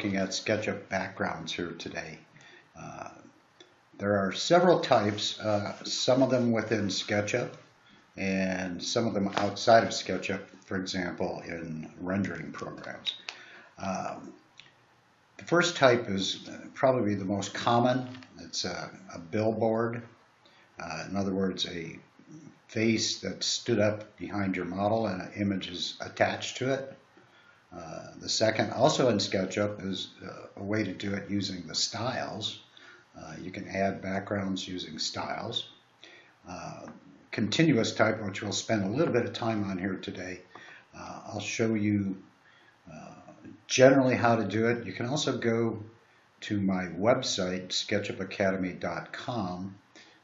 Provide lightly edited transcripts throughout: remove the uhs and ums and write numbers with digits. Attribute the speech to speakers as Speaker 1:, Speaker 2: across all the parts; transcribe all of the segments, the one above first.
Speaker 1: Looking at SketchUp backgrounds here today. Uh, there are several types, some of them within SketchUp and some of them outside of SketchUp, for example, in rendering programs. Um, the first type is probably the most common. It's a billboard. In other words, a face that stood up behind your model and an image is attached to it. The second, also in SketchUp, is a way to do it using the styles. You can add backgrounds using styles. Continuous type, which we'll spend a little bit of time on here today. I'll show you generally how to do it. You can also go to my website, sketchupacademy.com,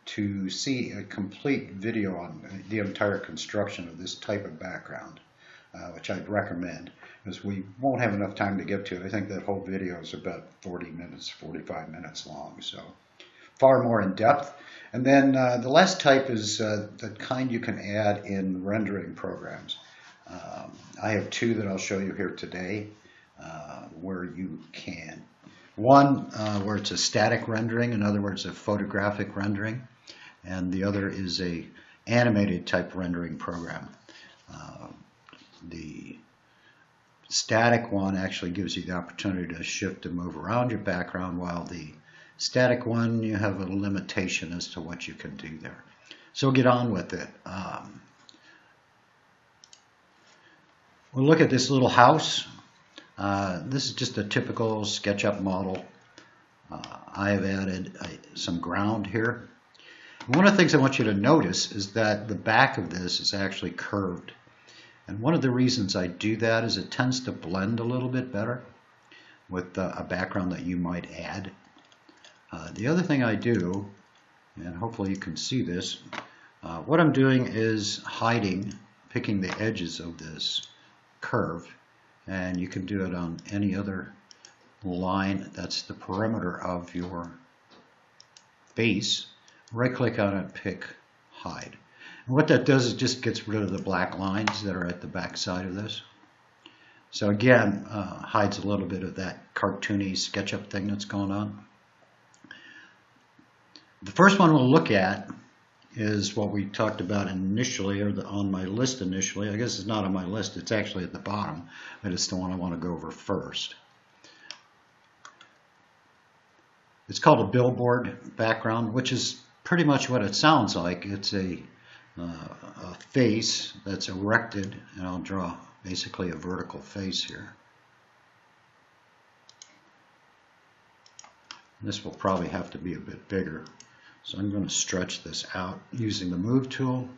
Speaker 1: to see a complete video on the entire construction of this type of background, which I'd recommend, because we won't have enough time to get to it. I think that whole video is about 40 minutes, 45 minutes long, so far more in depth. And then the last type is the kind you can add in rendering programs. I have two that I'll show you here today where you can. One where it's a static rendering, in other words, a photographic rendering, and the other is a animated type rendering program. The static one actually gives you the opportunity to shift and move around your background, while the static one, you have a limitation as to what you can do there. So get on with it. We'll look at this little house. This is just a typical SketchUp model. I have added some ground here. One of the things I want you to notice is that the back of this is actually curved. And one of the reasons I do that is it tends to blend a little bit better with a background that you might add. The other thing I do, and hopefully you can see this, what I'm doing is picking the edges of this curve, and you can do it on any other line that's the perimeter of your base. Right click on it, pick hide. And what that does is just gets rid of the black lines that are at the back side of this. So again, hides a little bit of that cartoony SketchUp thing that's going on. The first one we'll look at is what we talked about initially, or on my list initially. I guess it's not on my list, it's actually at the bottom, but it's the one I want to go over first. It's called a billboard background, which is pretty much what it sounds like. It's a face that's erected, and I'll draw basically a vertical face here. This will probably have to be a bit bigger, so I'm going to stretch this out using the move tool,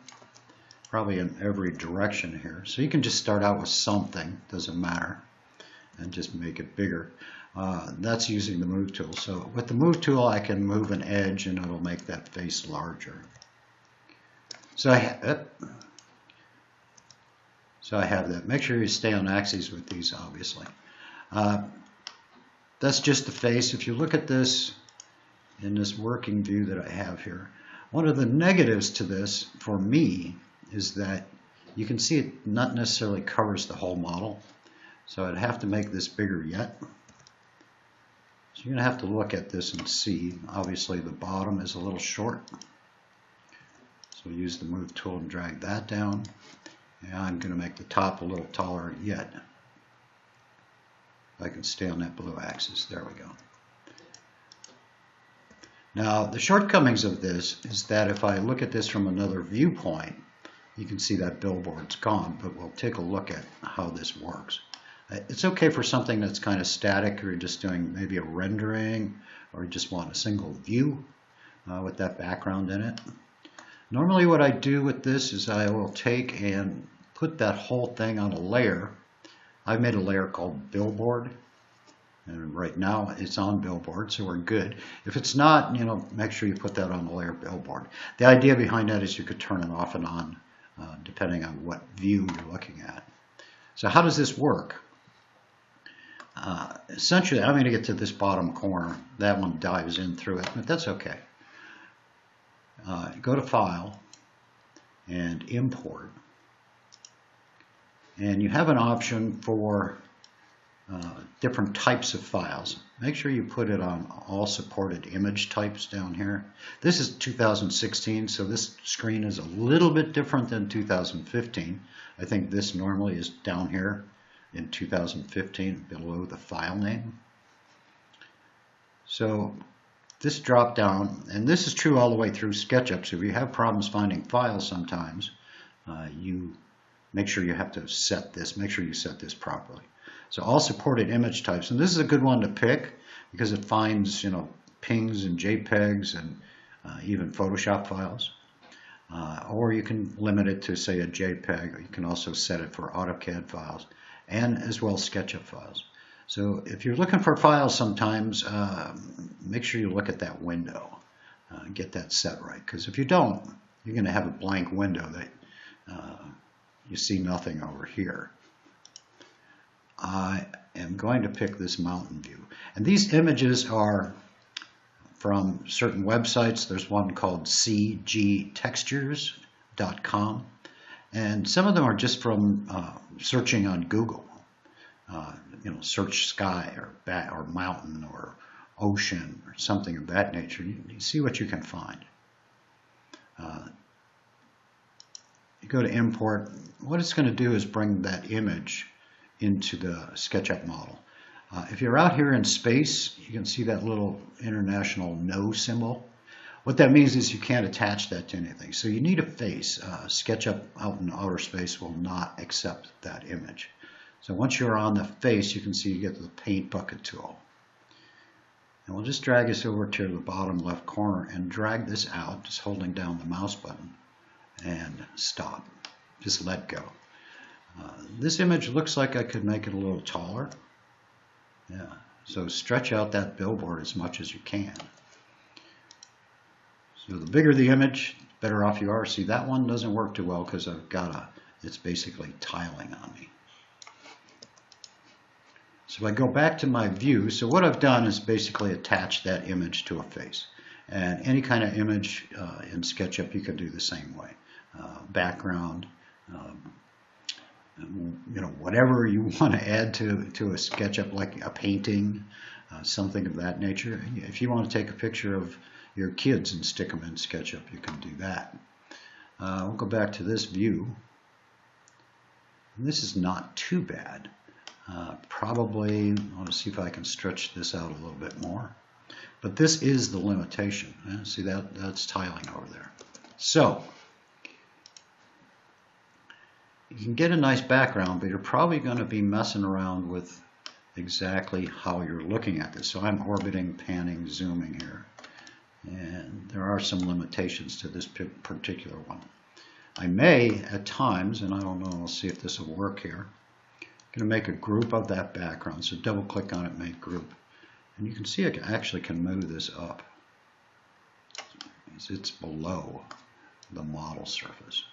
Speaker 1: probably in every direction here. So you can just start out with something, doesn't matter, and just make it bigger. That's using the move tool. So with the move tool I can move an edge and it'll make that face larger. So I have that. Make sure you stay on axes with these, obviously. That's just the face. If you look at this in this working view that I have here, one of the negatives to this for me is that you can see it not necessarily covers the whole model. So I'd have to make this bigger yet. So you're going to have to look at this and see. Obviously the bottom is a little short. So use the move tool and drag that down. And I'm going to make the top a little taller yet. I can stay on that blue axis. There we go. Now the shortcomings of this is that if I look at this from another viewpoint, you can see that billboard's gone, but we'll take a look at how this works. It's okay for something that's kind of static, or you're just doing maybe a rendering, or you just want a single view with that background in it. Normally what I do with this is I will take and put that whole thing on a layer. I've made a layer called Billboard, and right now it's on Billboard, so we're good. If it's not, make sure you put that on the layer Billboard. The idea behind that is you could turn it off and on depending on what view you're looking at. So how does this work? Essentially, I'm going to get to this bottom corner. That one dives in through it, but that's okay. Go to File and Import, and you have an option for different types of files. Make sure you put it on all supported image types down here. This is 2016, so this screen is a little bit different than 2015. I think this normally is down here in 2015 below the file name. So this drop down, and this is true all the way through SketchUp, so if you have problems finding files sometimes, you make sure you have to set this, make sure you set this properly. So all supported image types, and this is a good one to pick because it finds, you know, PNGs and JPEGs and even Photoshop files. Or you can limit it to, say, a JPEG, or you can also set it for AutoCAD files and as well SketchUp files. So if you're looking for files sometimes, make sure you look at that window, get that set right, because if you don't, you're going to have a blank window that you see nothing over here. I am going to pick this mountain view. And these images are from certain websites. There's one called cgtextures.com. And some of them are just from searching on Google. You know, search sky or mountain or ocean or something of that nature. You see what you can find. You go to import. What it's going to do is bring that image into the SketchUp model. If you're out here in space, you can see that little international no symbol. What that means is you can't attach that to anything. So you need a face. SketchUp out in outer space will not accept that image. So once you're on the face, you can see you get the paint bucket tool. And we'll just drag this over to the bottom left corner and drag this out, just holding down the mouse button and stop. Just let go. This image looks like I could make it a little taller. Yeah, so stretch out that billboard as much as you can. So the bigger the image, the better off you are. See, that one doesn't work too well because I've got it's basically tiling on me. So if I go back to my view, so what I've done is basically attach that image to a face. And any kind of image in SketchUp, you can do the same way. Background, you know, whatever you want to add to a SketchUp, like a painting, something of that nature. If you want to take a picture of your kids and stick them in SketchUp, you can do that. We'll go back to this view. And this is not too bad. Probably, I want to see if I can stretch this out a little bit more. But this is the limitation. See that's tiling over there. So you can get a nice background, but you're probably going to be messing around with exactly how you're looking at this. So I'm orbiting, panning, zooming here. And there are some limitations to this particular one. I may, at times, and I don't know, I'll see if this will work here, I'm going to make a group of that background. So double click on it, make group. And you can see I actually can move this up. It's below the model surface.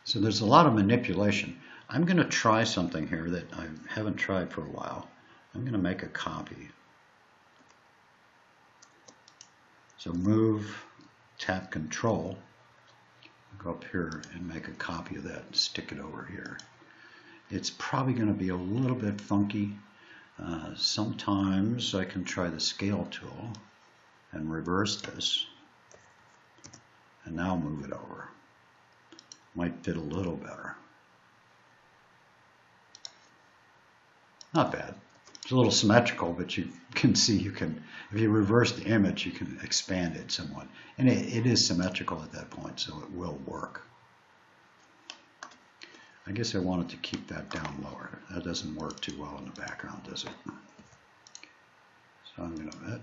Speaker 1: So there's a lot of manipulation. I'm going to try something here that I haven't tried for a while. I'm going to make a copy. So move, tap Control, go up here and make a copy of that and stick it over here. It's probably going to be a little bit funky. Sometimes I can try the scale tool and reverse this and now move it over. Might fit a little better. Not bad. It's a little symmetrical, but you can see you can, if you reverse the image, you can expand it somewhat. And it is symmetrical at that point, so it will work. I guess I wanted to keep that down lower. That doesn't work too well in the background, does it? So I'm going to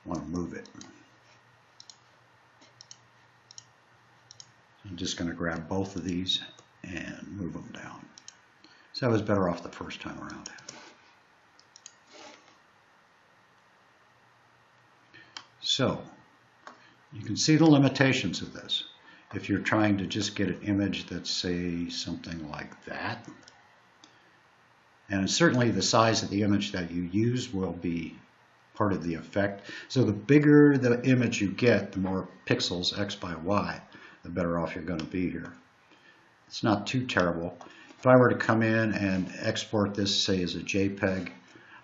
Speaker 1: want to move it. I'm just going to grab both of these and move them down. So I was better off the first time around. So you can see the limitations of this. If you're trying to just get an image that's, say, something like that, and certainly the size of the image that you use will be part of the effect. So the bigger the image you get, the more pixels, X by Y, the better off you're going to be here. It's not too terrible. If I were to come in and export this, say, as a JPEG,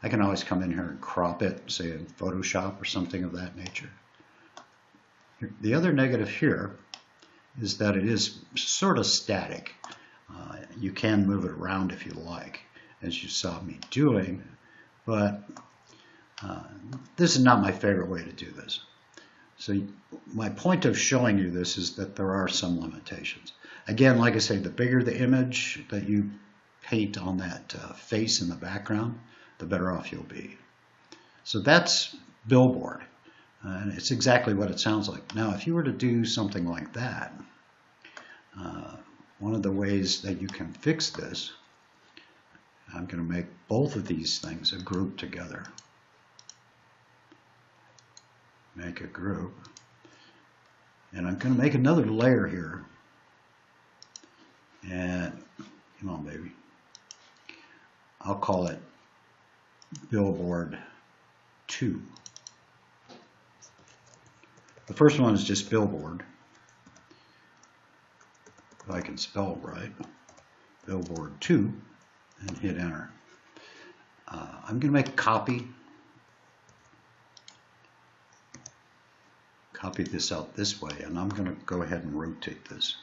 Speaker 1: I can always come in here and crop it, say in Photoshop or something of that nature. The other negative here is that it is sort of static. You can move it around if you like, as you saw me doing, but this is not my favorite way to do this. So my point of showing you this is that there are some limitations. Again, like I say, the bigger the image that you paint on that face in the background, the better off you'll be. So that's Billboard, and it's exactly what it sounds like. Now, if you were to do something like that, one of the ways that you can fix this, I'm going to make both of these things a group together. Make a group, and I'm going to make another layer here, and come on baby, I'll call it Billboard 2. The first one is just Billboard, if I can spell it right, Billboard 2, and hit enter. I'm going to make a copy this out this way, and I'm going to go ahead and rotate this.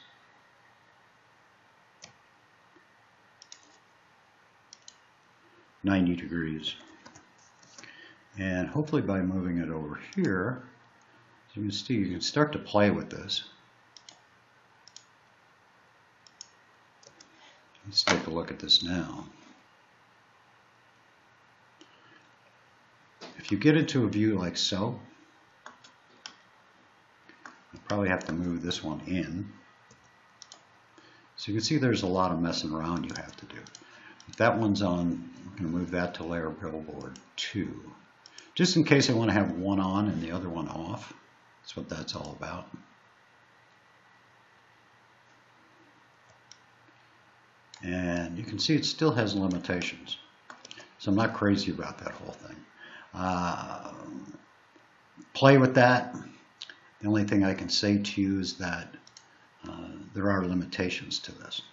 Speaker 1: "90 degrees. And hopefully by moving it over here, as you can see, you can start to play with this. Let's take a look at this now. If you get into a view like so, probably have to move this one in. So you can see there's a lot of messing around you have to do. If that one's on, I'm going to move that to layer Billboard 2. Just in case I want to have one on and the other one off. That's what that's all about. And you can see it still has limitations. So I'm not crazy about that whole thing. Play with that. The only thing I can say to you is that there are limitations to this.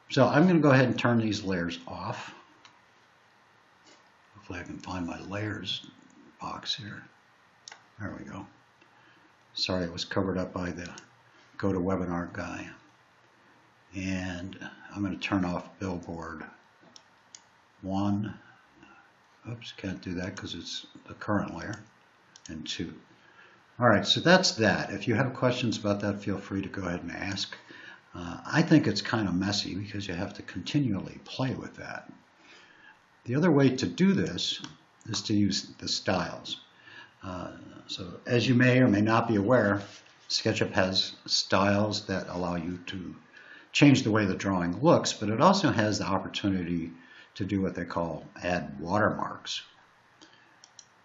Speaker 1: So I'm going to go ahead and turn these layers off. Hopefully I can find my layers box here. There we go. Sorry, it was covered up by the GoToWebinar guy. And I'm going to turn off Billboard 1. Oops, can't do that because it's the current layer. And 2. All right, so that's that. If you have questions about that, feel free to go ahead and ask. I think it's kind of messy because you have to continually play with that. The other way to do this is to use the styles. So as you may or may not be aware, SketchUp has styles that allow you to change the way the drawing looks, but it also has the opportunity to do what they call add watermarks.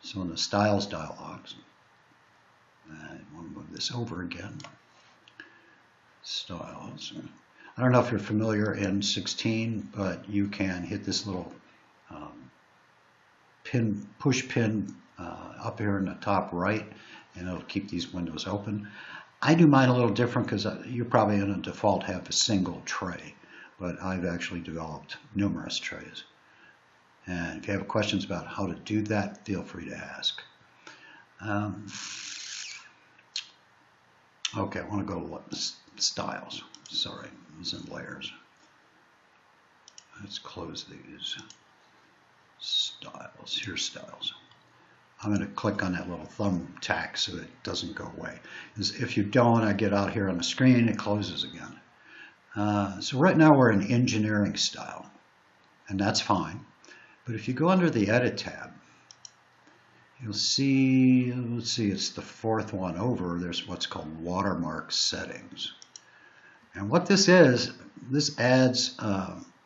Speaker 1: So in the styles dialogs, I want to move this over again. Styles. I don't know if you're familiar in 16, but you can hit this little push pin up here in the top right, and it'll keep these windows open. I do mine a little different because you probably in a default have a single tray, but I've actually developed numerous trays. And if you have questions about how to do that, feel free to ask. Okay, I want to go to styles. Sorry, I was in layers. Let's close these. Styles. Here's styles. I'm going to click on that little thumbtack so it doesn't go away. If you don't, I get out here on the screen, it closes again. So right now we're in engineering style, and that's fine. But if you go under the Edit tab, you'll see, let's see, it's the fourth one over. There's what's called watermark settings. And what this is, this adds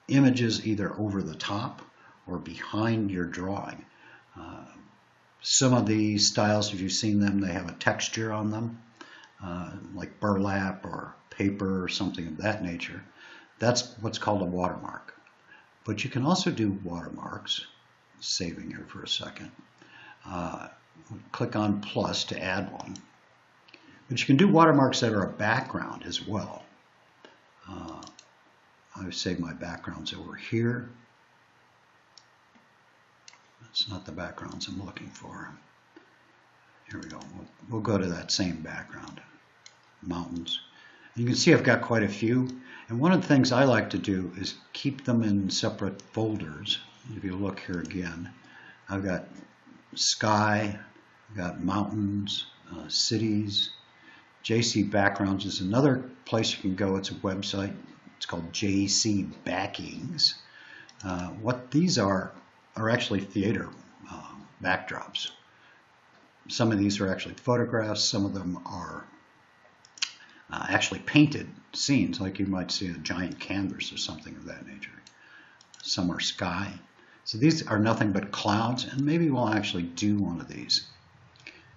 Speaker 1: images either over the top or behind your drawing. Some of the styles, if you've seen them, they have a texture on them, like burlap or paper or something of that nature. That's what's called a watermark. But you can also do watermarks. Saving here for a second. Click on plus to add one. But you can do watermarks that are a background as well. I've saved my backgrounds over here. That's not the backgrounds I'm looking for. Here we go. We'll go to that same background, mountains. You can see I've got quite a few. And one of the things I like to do is keep them in separate folders. If you look here again, I've got sky, I've got mountains, cities. JC Backgrounds is another place you can go. It's a website. It's called JC Backings. What these are actually theater backdrops. Some of these are actually photographs. Some of them are actually painted scenes, like you might see a giant canvas or something of that nature. Some are sky. So these are nothing but clouds, and maybe we'll actually do one of these.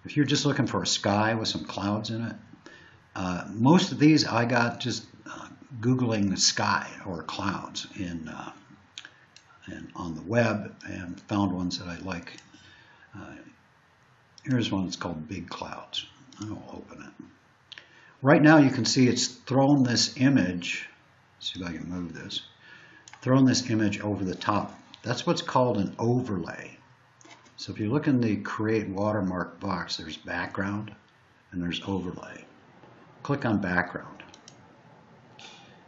Speaker 1: If you're just looking for a sky with some clouds in it, most of these I got just Googling the sky or clouds and on the web, and found ones that I like. Here's one that's called Big Clouds. I'll open it. Right now you can see it's thrown this image, let's see if I can move this, thrown this image over the top. That's what's called an overlay. So if you look in the Create Watermark box, there's background and there's overlay. Click on background.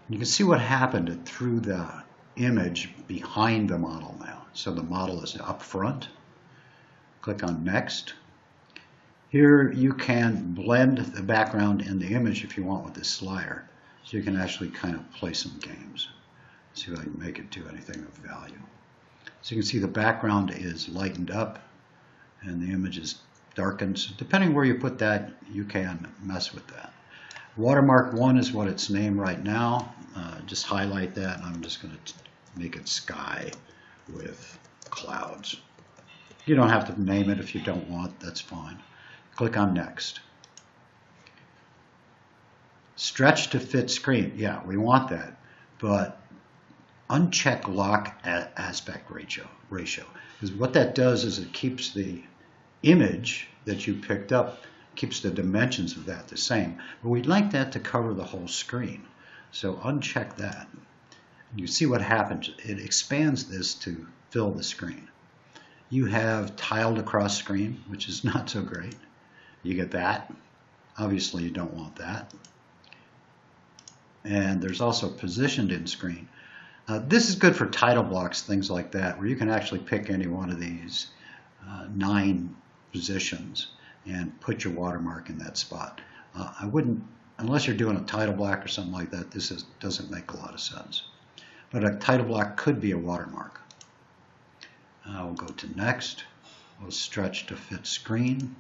Speaker 1: You can see what happened. It threw the image behind the model now. So the model is up front. Click on next. Here you can blend the background and the image if you want with this slider. So you can actually kind of play some games. See if I can make it do anything of value. So you can see the background is lightened up and the image is darkened. So depending where you put that, you can mess with that. Watermark 1 is what it's named right now. Just highlight that, and I'm just going to make it sky with clouds. You don't have to name it if you don't want, that's fine. Click on next. Stretch to fit screen. Yeah, we want that, but uncheck lock aspect ratio. Because what that does is it keeps the image that you picked up, keeps the dimensions of that the same. But we'd like that to cover the whole screen. So uncheck that. You see what happens. It expands this to fill the screen. You have tiled across screen, which is not so great. You get that. Obviously you don't want that. And there's also positioned in screen. This is good for title blocks, things like that, where you can actually pick any one of these 9 positions and put your watermark in that spot. I wouldn't, unless you're doing a title block or something like that, this doesn't make a lot of sense. But a title block could be a watermark. We'll go to next. We'll stretch to fit screen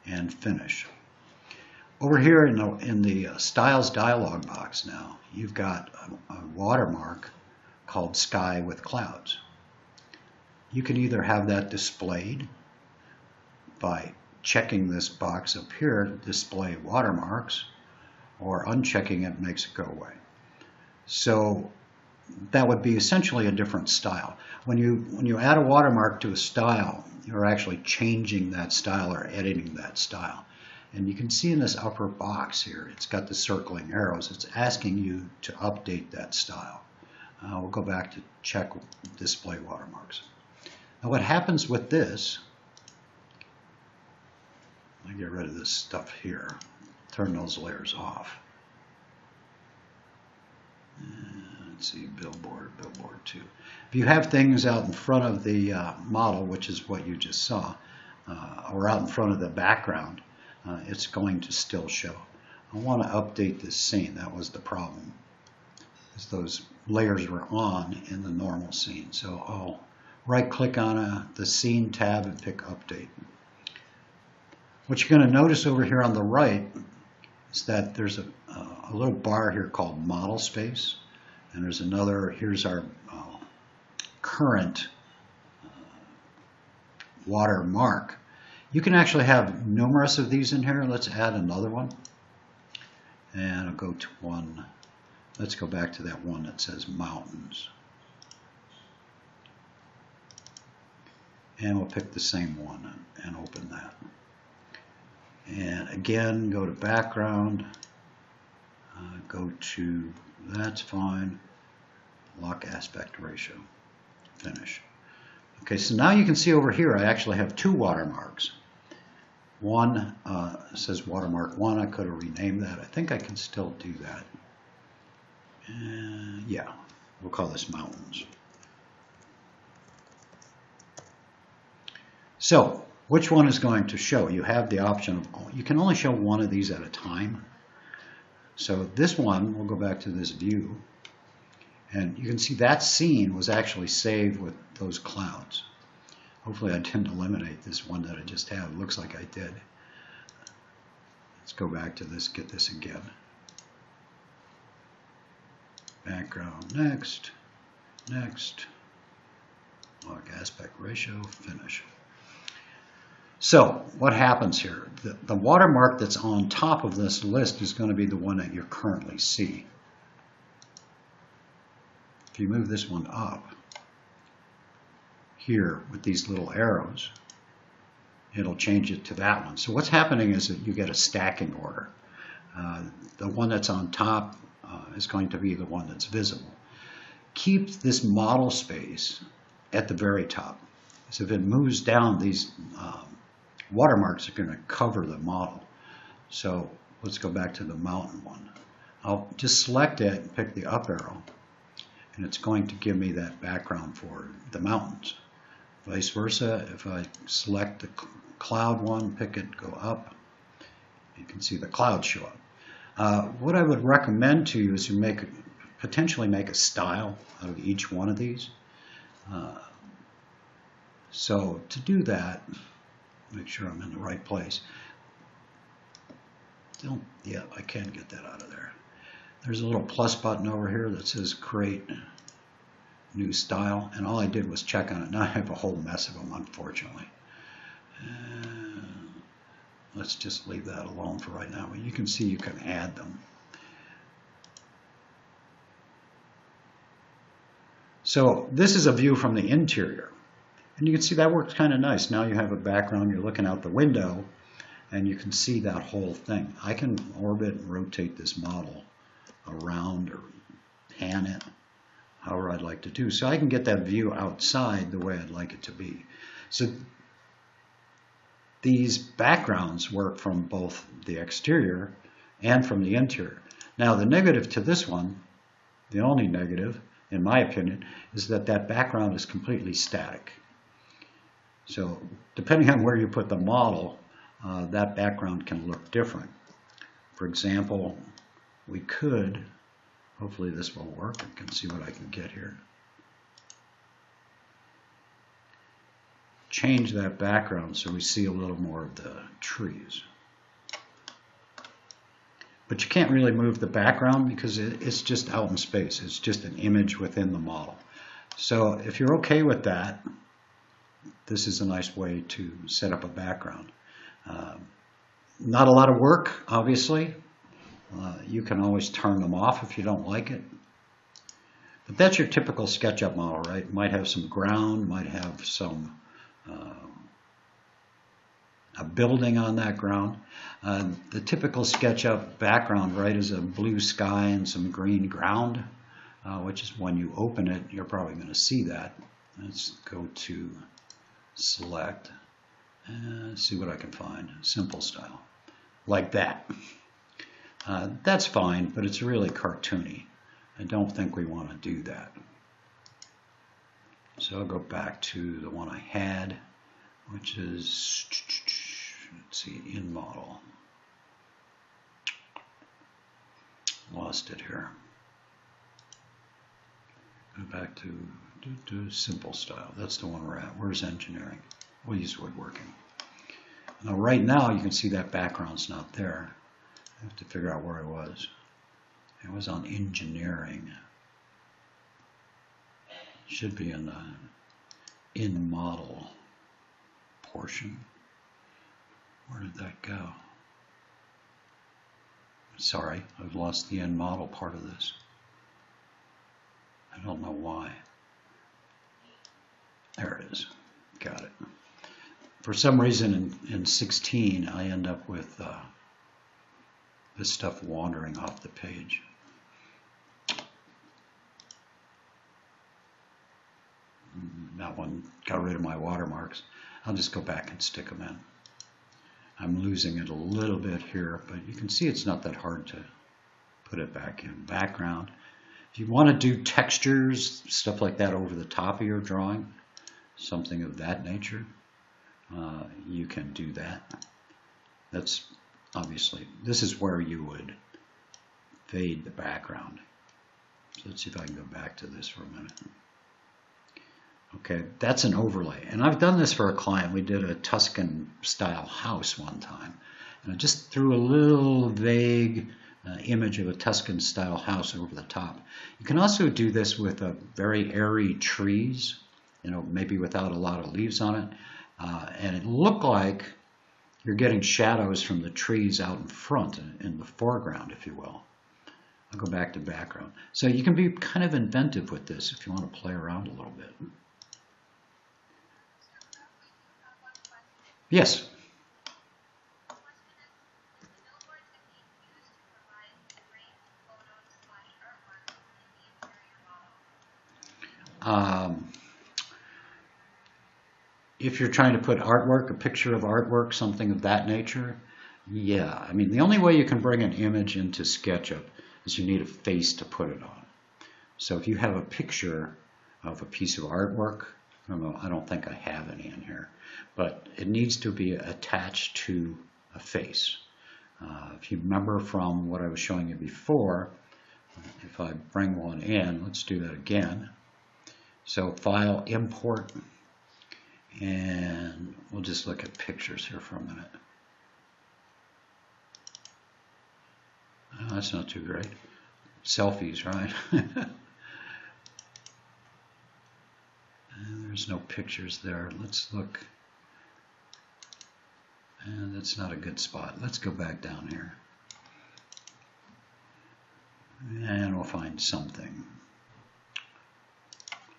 Speaker 1: and finish. Over here in the Styles dialog box now, you've got a watermark called Sky with Clouds. You can either have that displayed by checking this box up here, display watermarks, or unchecking it makes it go away. So that would be essentially a different style. When you add a watermark to a style, you're actually changing that style or editing that style. And you can see in this upper box here, it's got the circling arrows. It's asking you to update that style. We'll go back to check display watermarks. Now what happens with this, let me get rid of this stuff here, turn those layers off. Let's see, billboard 2. If you have things out in front of the model, which is what you just saw, or out in front of the background, it's going to still show. I want to update this scene. That was the problem, is those layers were on in the normal scene. So I'll right-click on the Scene tab and pick Update. What you're going to notice over here on the right is that there's a little bar here called Model Space, and there's another, here's our current watermark. You can actually have numerous of these in here. Let's add another one. And I'll go to one. Let's go back to that one that says mountains. And we'll pick the same one and open that. And again, go to background. Go to, that's fine. lock aspect ratio, finish. Okay, so now you can see over here I actually have two watermarks. One says watermark 1. I could have renamed that. I think I can still do that. Yeah, we'll call this mountains. So, which one is going to show? You have the option of, you can only show one of these at a time. So this one, we'll go back to this view, and you can see that scene was actually saved with those clouds. Hopefully I didn't eliminate this one that I just had. It looks like I did. Let's go back to this, get this again. Background, next, next, lock aspect ratio, finish. So what happens here? The watermark that's on top of this list is going to be the one that you currently see. If you move this one up here with these little arrows, it'll change it to that one. So what's happening is that you get a stacking order. The one that's on top is going to be the one that's visible. Keep this model space at the very top. So if it moves down, these watermarks are going to cover the model. So let's go back to the mountain one. I'll just select it and pick the up arrow, and it's going to give me that background for the mountains. Vice versa, if I select the cloud one, pick it, go up, you can see the clouds show up. What I would recommend to you is to potentially make a style out of each one of these. So to do that, make sure I'm in the right place. Yeah, I can get that out of there. There's a little plus button over here that says create new style, and all I did was check on it. Now I have a whole mess of them, unfortunately. Let's just leave that alone for right now. But you can see you can add them. So this is a view from the interior. And you can see that works kind of nice. Now you have a background, you're looking out the window, and you can see that whole thing. I can orbit and rotate this model around or pan it, however I'd like to do. So I can get that view outside the way I'd like it to be. So these backgrounds work from both the exterior and from the interior. Now the negative to this one, the only negative, in my opinion, is that that background is completely static. So depending on where you put the model, that background can look different. For example, we could, hopefully this will work, I can see what I can get here. Change that background so we see a little more of the trees. But you can't really move the background because it's just out in space. It's just an image within the model. So if you're okay with that, this is a nice way to set up a background. Not a lot of work, obviously. You can always turn them off if you don't like it. But that's your typical SketchUp model, right? Might have some ground, might have some a building on that ground. The typical SketchUp background, right, is a blue sky and some green ground, which is when you open it, you're probably going to see that. Let's go to select and see what I can find. Simple style, like that. That's fine, but it's really cartoony. I don't think we want to do that. So I'll go back to the one I had, which is, let's see, in model. Lost it here. Go back to simple style. That's the one we're at. Where's engineering? We'll use woodworking. Now right now you can see that background's not there. I have to figure out where I was. It was on engineering. Should be in the in model portion. Where did that go? Sorry, I've lost the in model part of this. I don't know why. There it is. Got it. For some reason in 16 I end up with this stuff wandering off the page. that one got rid of my watermarks. I'll just go back and stick them in. I'm losing it a little bit here, but you can see it's not that hard to put it back in. Background. If you want to do textures, stuff like that over the top of your drawing, something of that nature, you can do that. That's obviously, this is where you would fade the background. So let's see if I can go back to this for a minute. Okay, that's an overlay. And I've done this for a client. We did a Tuscan style house one time. And I just threw a little vague image of a Tuscan style house over the top. You can also do this with very airy trees, maybe without a lot of leaves on it. And it looked like you're getting shadows from the trees out in front, in the foreground, if you will. I'll go back to background. So you can be kind of inventive with this if you want to play around a little bit. Yes. If you're trying to put artwork, a picture of artwork, something of that nature, yeah. I mean, the only way you can bring an image into SketchUp is you need a face to put it on. So if you have a picture of a piece of artwork, I don't think I have any in here, but it needs to be attached to a face. If you remember from what I was showing you before, if I bring one in, let's do that again. So File, Import, and we'll just look at pictures here for a minute. Oh, that's not too great. Selfies, right? And there's no pictures there. Let's look. And that's not a good spot. Let's go back down here. And we'll find something.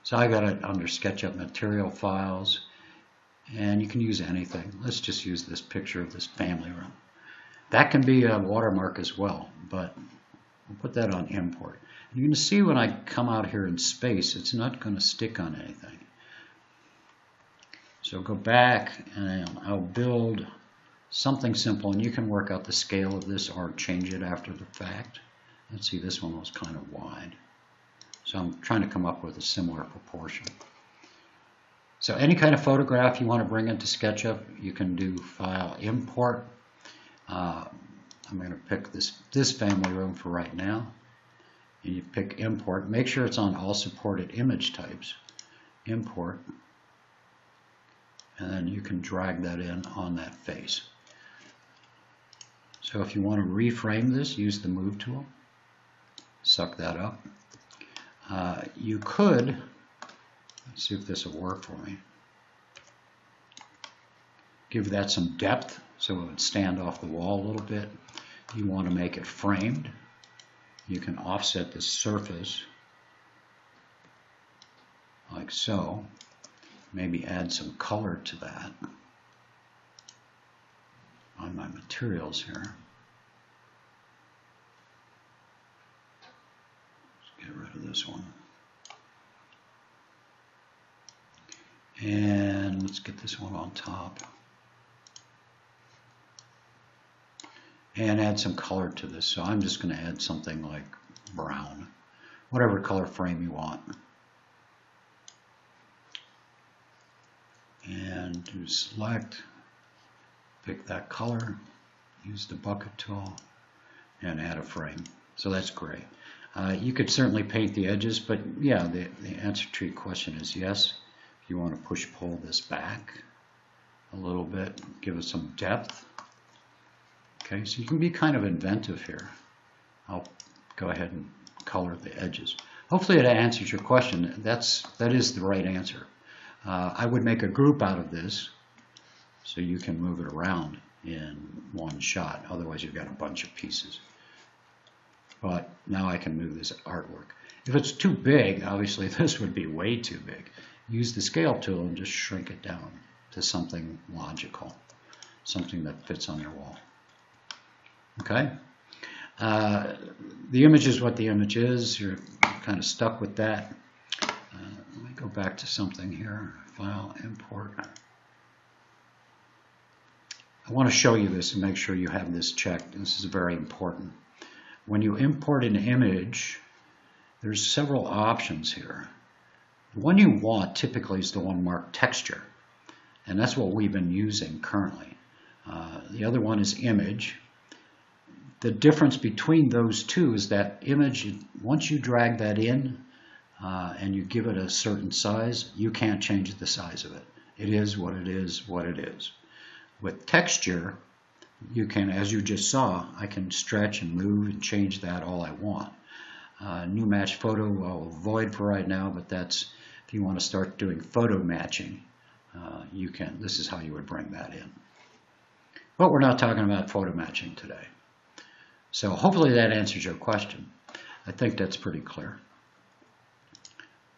Speaker 1: So I got it under SketchUp Material Files. And you can use anything. Let's just use this picture of this family room. That can be a watermark as well, but we'll put that on Import. You can see when I come out here in space, it's not going to stick on anything. So go back and I'll build something simple, and you can work out the scale of this or change it after the fact. Let's see, this one was kind of wide. So I'm trying to come up with a similar proportion. So any kind of photograph you want to bring into SketchUp, you can do File, Import. I'm going to pick this family room for right now. And you pick Import. Make sure it's on all supported image types. Import. And then you can drag that in on that face. So if you want to reframe this, use the Move tool. Suck that up. You could, let's see if this will work for me. Give that some depth so it would stand off the wall a little bit. You want to make it framed. You can offset the surface like so. Maybe add some color to that on my materials here. Let's get rid of this one. And let's get this one on top. And add some color to this. So I'm just going to add something like brown, whatever color frame you want. And do select, pick that color, use the bucket tool, and add a frame. So that's great. You could certainly paint the edges, but yeah, the answer to your question is yes. If you want to push-pull this back a little bit, give it some depth. Okay, so you can be kind of inventive here. I'll go ahead and color the edges. Hopefully it answers your question. That is the right answer. I would make a group out of this so you can move it around in one shot. Otherwise you've got a bunch of pieces. But now I can move this artwork. If it's too big, obviously this would be way too big. Use the scale tool and just shrink it down to something logical, something that fits on your wall. Okay? The image is what the image is. You're kind of stuck with that. Let me go back to something here. File, import. I want to show you this and make sure you have this checked. This is very important. When you import an image, there's several options here. The one you want typically is the one marked texture, and that's what we've been using currently. The other one is image. The difference between those two is that image, once you drag that in and you give it a certain size, you can't change the size of it. It is what it is, what it is. With texture, you can, as you just saw, I can stretch and move and change that all I want. New match photo I'll avoid for right now, but that's if you want to start doing photo matching, you can. This is how you would bring that in. But we're not talking about photo matching today. So hopefully that answers your question. I think that's pretty clear.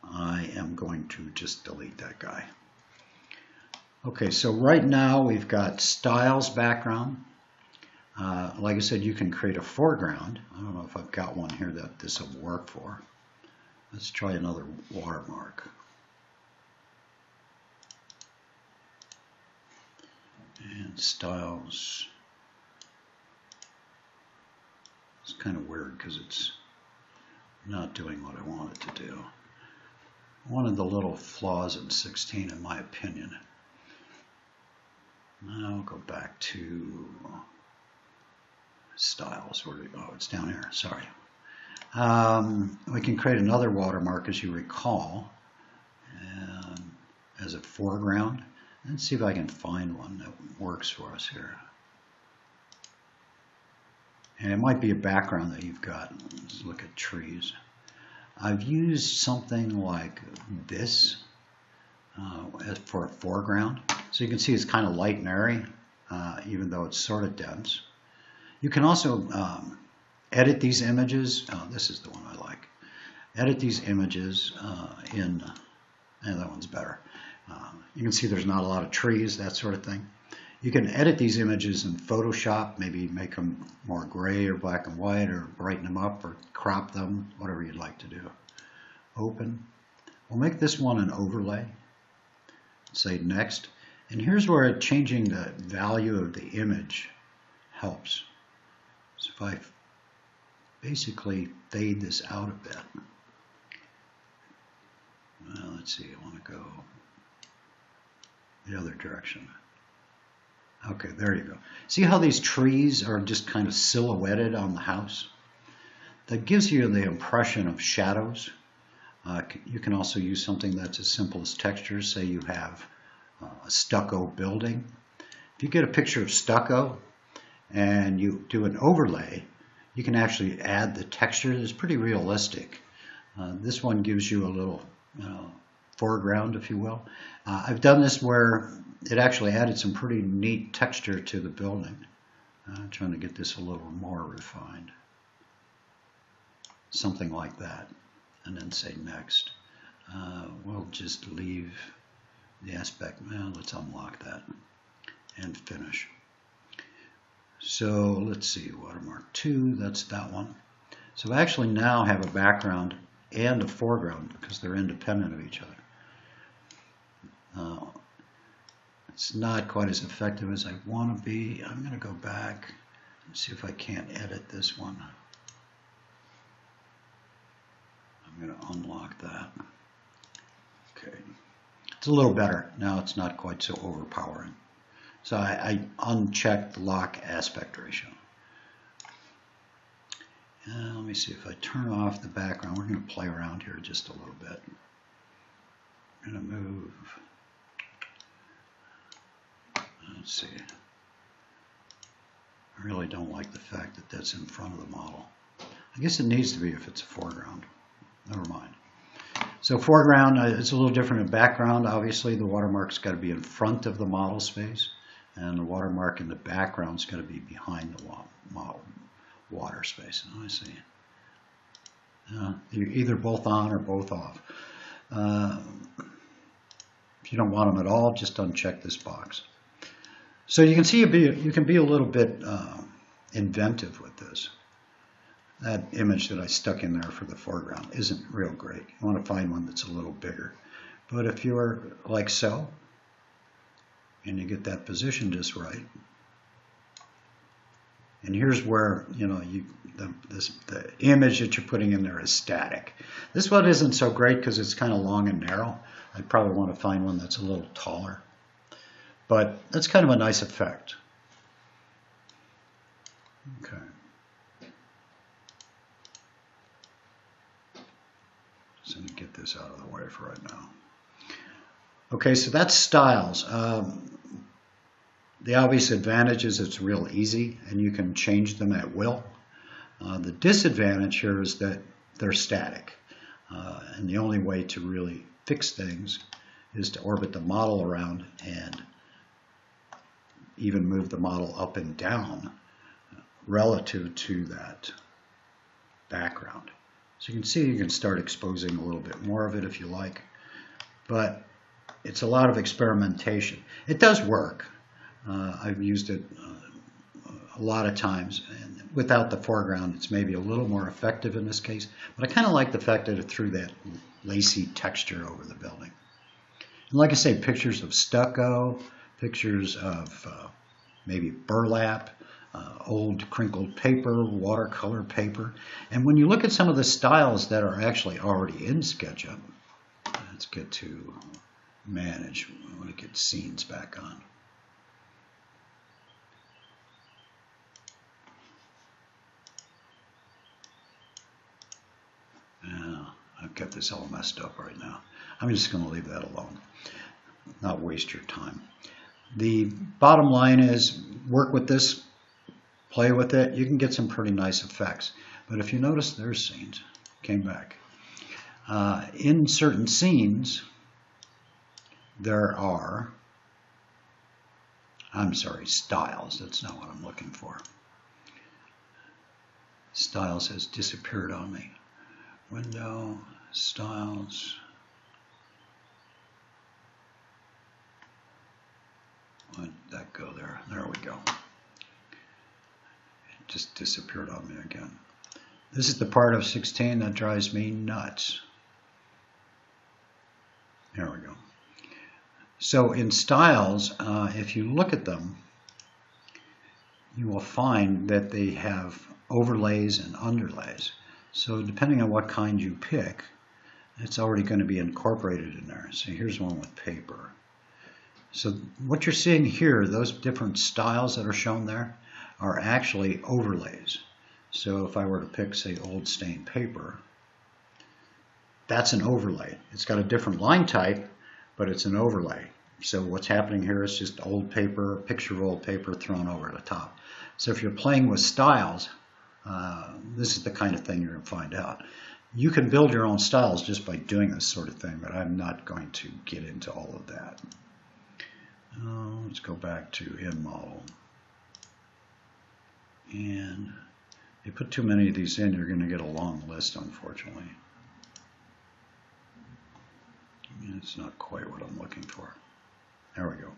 Speaker 1: I am going to just delete that guy. Okay, so right now we've got styles background. Like I said, you can create a foreground. I don't know if I've got one here that this will work for. Let's try another watermark. And styles. It's kind of weird because it's not doing what I want it to do. One of the little flaws in 16, in my opinion. Now I'll go back to styles. Where do we go? Oh, it's down here. Sorry. We can create another watermark, as you recall, and as a foreground. Let's see if I can find one that works for us here. And it might be a background that you've got. Let's look at trees. I've used something like this for a foreground. So you can see it's kind of light and airy, even though it's sort of dense. You can also edit these images. Oh, this is the one I like. Edit these images and that one's better. You can see there's not a lot of trees, that sort of thing. You can edit these images in Photoshop, maybe make them more gray or black and white, or brighten them up, or crop them, whatever you'd like to do. Open. We'll make this one an overlay. Say next. And here's where changing the value of the image helps. So if I basically fade this out a bit. Well, let's see, I want to go the other direction. Okay, there you go. See how these trees are just kind of silhouetted on the house? That gives you the impression of shadows. You can also use something that's as simple as textures. Say you have a stucco building. If you get a picture of stucco and you do an overlay, you can actually add the texture. It's pretty realistic. This one gives you a little foreground, if you will. I've done this where it actually added some pretty neat texture to the building. I'm trying to get this a little more refined. Something like that. And then say next. We'll just leave the aspect. Well, let's unlock that and finish. So let's see, watermark 2, that's that one. So I actually now have a background and a foreground because they're independent of each other. It's not quite as effective as I want to be. I'm going to go back and see if I can't edit this one. I'm going to unlock that. Okay. It's a little better. Now it's not quite so overpowering. So I unchecked the lock aspect ratio. Let me see if I turn off the background. We're going to play around here just a little bit. I'm going to move. Let's see. I really don't like the fact that that's in front of the model. I guess it needs to be if it's a foreground. Never mind. So foreground, it's a little different in background. Obviously, the watermark's got to be in front of the model space, and the watermark in the background's got to be behind the model water space. I see. You're either both on or both off. If you don't want them at all, just uncheck this box. So you can see you can be a little bit inventive with this. That image that I stuck in there for the foreground isn't real great. You want to find one that's a little bigger. But if you're like so, and you get that position just right, and here's where, you know, the image that you're putting in there is static. This one isn't so great because it's kind of long and narrow. I probably want to find one that's a little taller. But that's kind of a nice effect. Okay. So let me get this out of the way for right now. Okay, so that's styles. The obvious advantage is it's real easy and you can change them at will. The disadvantage here is that they're static. And the only way to really fix things is to orbit the model around and even move the model up and down relative to that background. So you can see you can start exposing a little bit more of it if you like, but it's a lot of experimentation. It does work. I've used it a lot of times, and without the foreground it's maybe a little more effective in this case, but I kind of like the fact that it threw that lacy texture over the building. And like I say, pictures of stucco, pictures of maybe burlap, old crinkled paper, watercolor paper. And when you look at some of the styles that are actually already in SketchUp, let's get to manage. I want to get scenes back on. I've got this all messed up right now. I'm just going to leave that alone, not waste your time. The bottom line is work with this, play with it. You can get some pretty nice effects. But if you notice, there's scenes. Came back. In certain scenes, there are, styles. That's not what I'm looking for. Styles has disappeared on me. Window, styles. Why did that go there? There we go. It just disappeared on me again. This is the part of 16 that drives me nuts. There we go. So in styles, if you look at them, you will find that they have overlays and underlays. So depending on what kind you pick, it's already going to be incorporated in there. So here's one with paper. So what you're seeing here, those different styles that are shown there, are actually overlays. So if I were to pick, say, old stained paper, that's an overlay. It's got a different line type, but it's an overlay. So what's happening here is just old paper, picture of old paper thrown over the top. So if you're playing with styles, this is the kind of thing you're going to find out. You can build your own styles just by doing this sort of thing, but I'm not going to get into all of that. Let's go back to InModel. And if you put too many of these in, you're going to get a long list, unfortunately. It's not quite what I'm looking for. There we go.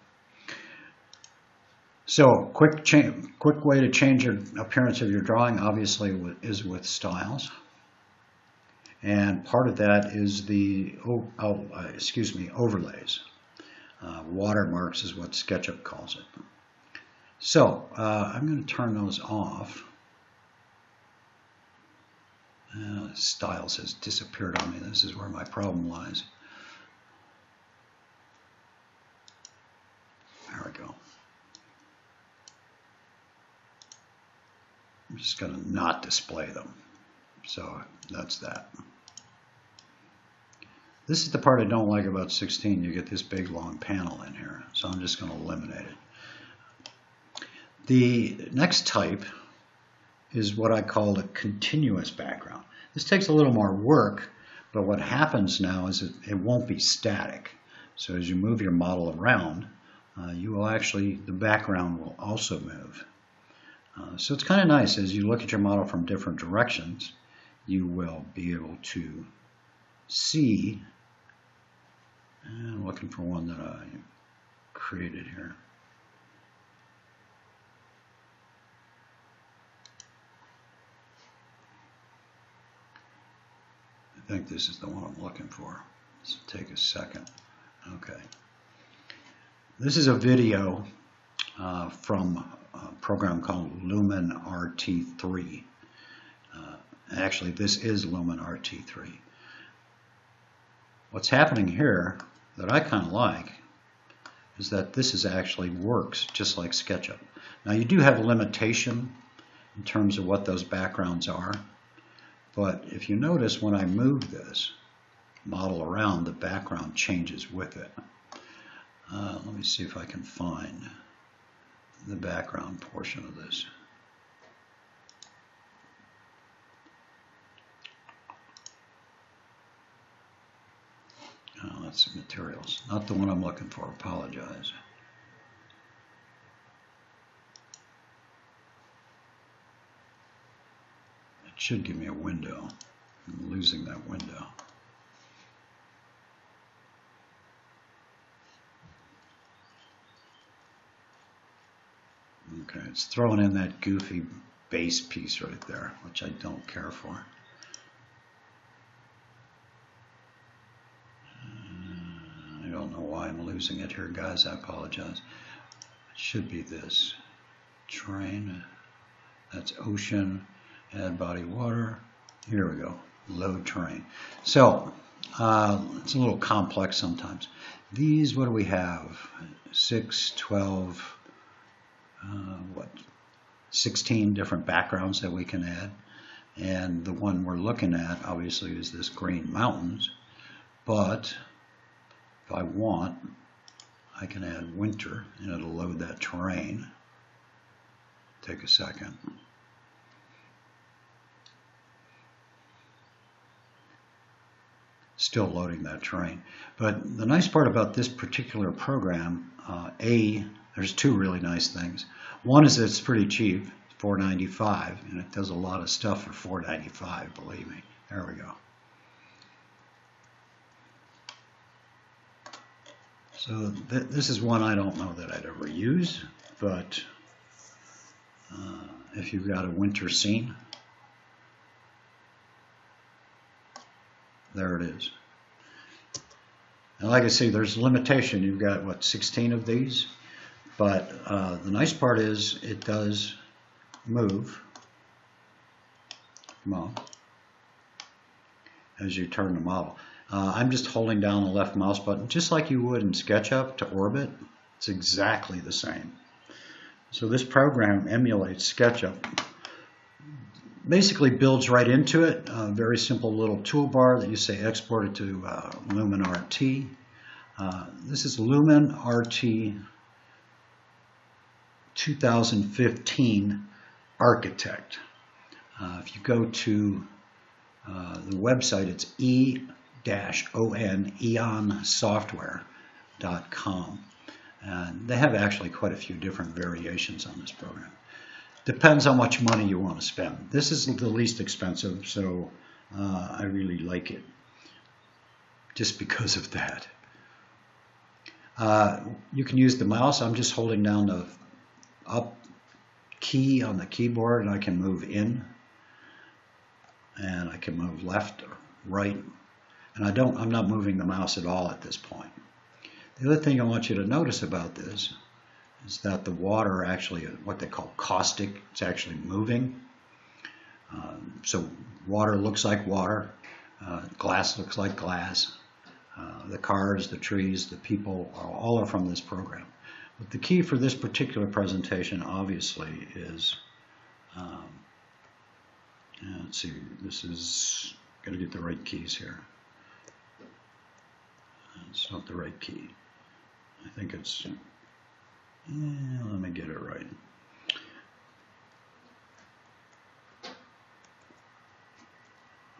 Speaker 1: So, quick way to change your appearance of your drawing, obviously, is with styles. And part of that is the, overlays. Watermarks is what SketchUp calls it. So, I'm going to turn those off. Styles has disappeared on me. This is where my problem lies. There we go. I'm just going to not display them. So that's that. This is the part I don't like about 16. You get this big long panel in here. So I'm just going to eliminate it. The next type is what I call a continuous background. This takes a little more work, but what happens now is it won't be static. So as you move your model around, you will actually, the background will also move. So it's kind of nice. As you look at your model from different directions, you will be able to see, and I'm looking for one that I created here. I think this is the one I'm looking for. Let's take a second. Okay. This is a video from a program called Lumen RT3. Actually, this is Lumen RT3. What's happening here that I kind of like is that this is actually works just like SketchUp. Now you do have a limitation in terms of what those backgrounds are, but if you notice when I move this model around, the background changes with it. Let me see if I can find the background portion of this. Oh, that's materials. Not the one I'm looking for. Apologize. It should give me a window. I'm losing that window. Okay, it's throwing in that goofy base piece right there, which I don't care for. I don't know why I'm losing it here, guys. I apologize. It should be this. Terrain. That's ocean. Add body water. Here we go. Load terrain. So, it's a little complex sometimes. These, what do we have? 6, 12... 16 different backgrounds that we can add, and the one we're looking at obviously is this green mountains, but if I want I can add winter and it'll load that terrain. Take a second. Still loading that terrain, but the nice part about this particular program, there's two really nice things. One is that it's pretty cheap, $4.95, and it does a lot of stuff for $4.95, believe me. There we go. So this is one I don't know that I'd ever use, but if you've got a winter scene, there it is. And like I say, there's a limitation. You've got, what, 16 of these? But the nice part is it does move. Come on. As you turn the model. I'm just holding down the left mouse button, just like you would in SketchUp to orbit. It's exactly the same. So this program emulates SketchUp. Basically builds right into it. A very simple little toolbar that you say export it to Lumen RT. This is Lumen RT 2015 Architect. If you go to the website, it's eonsoftware.com. And they have actually quite a few different variations on this program. Depends how much money you want to spend. This is the least expensive, so I really like it just because of that. You can use the mouse. I'm just holding down the up key on the keyboard, and I can move in, and I can move left or right, and I'm not moving the mouse at all at this point. The other thing I want you to notice about this is that the water actually, what they call caustic, it's actually moving. So water looks like water, glass looks like glass. The cars, the trees, the people, all are from this program. But the key for this particular presentation, obviously, is, let's see, this is, got to get the right keys here. It's not the right key. I think it's, let me get it right. I'm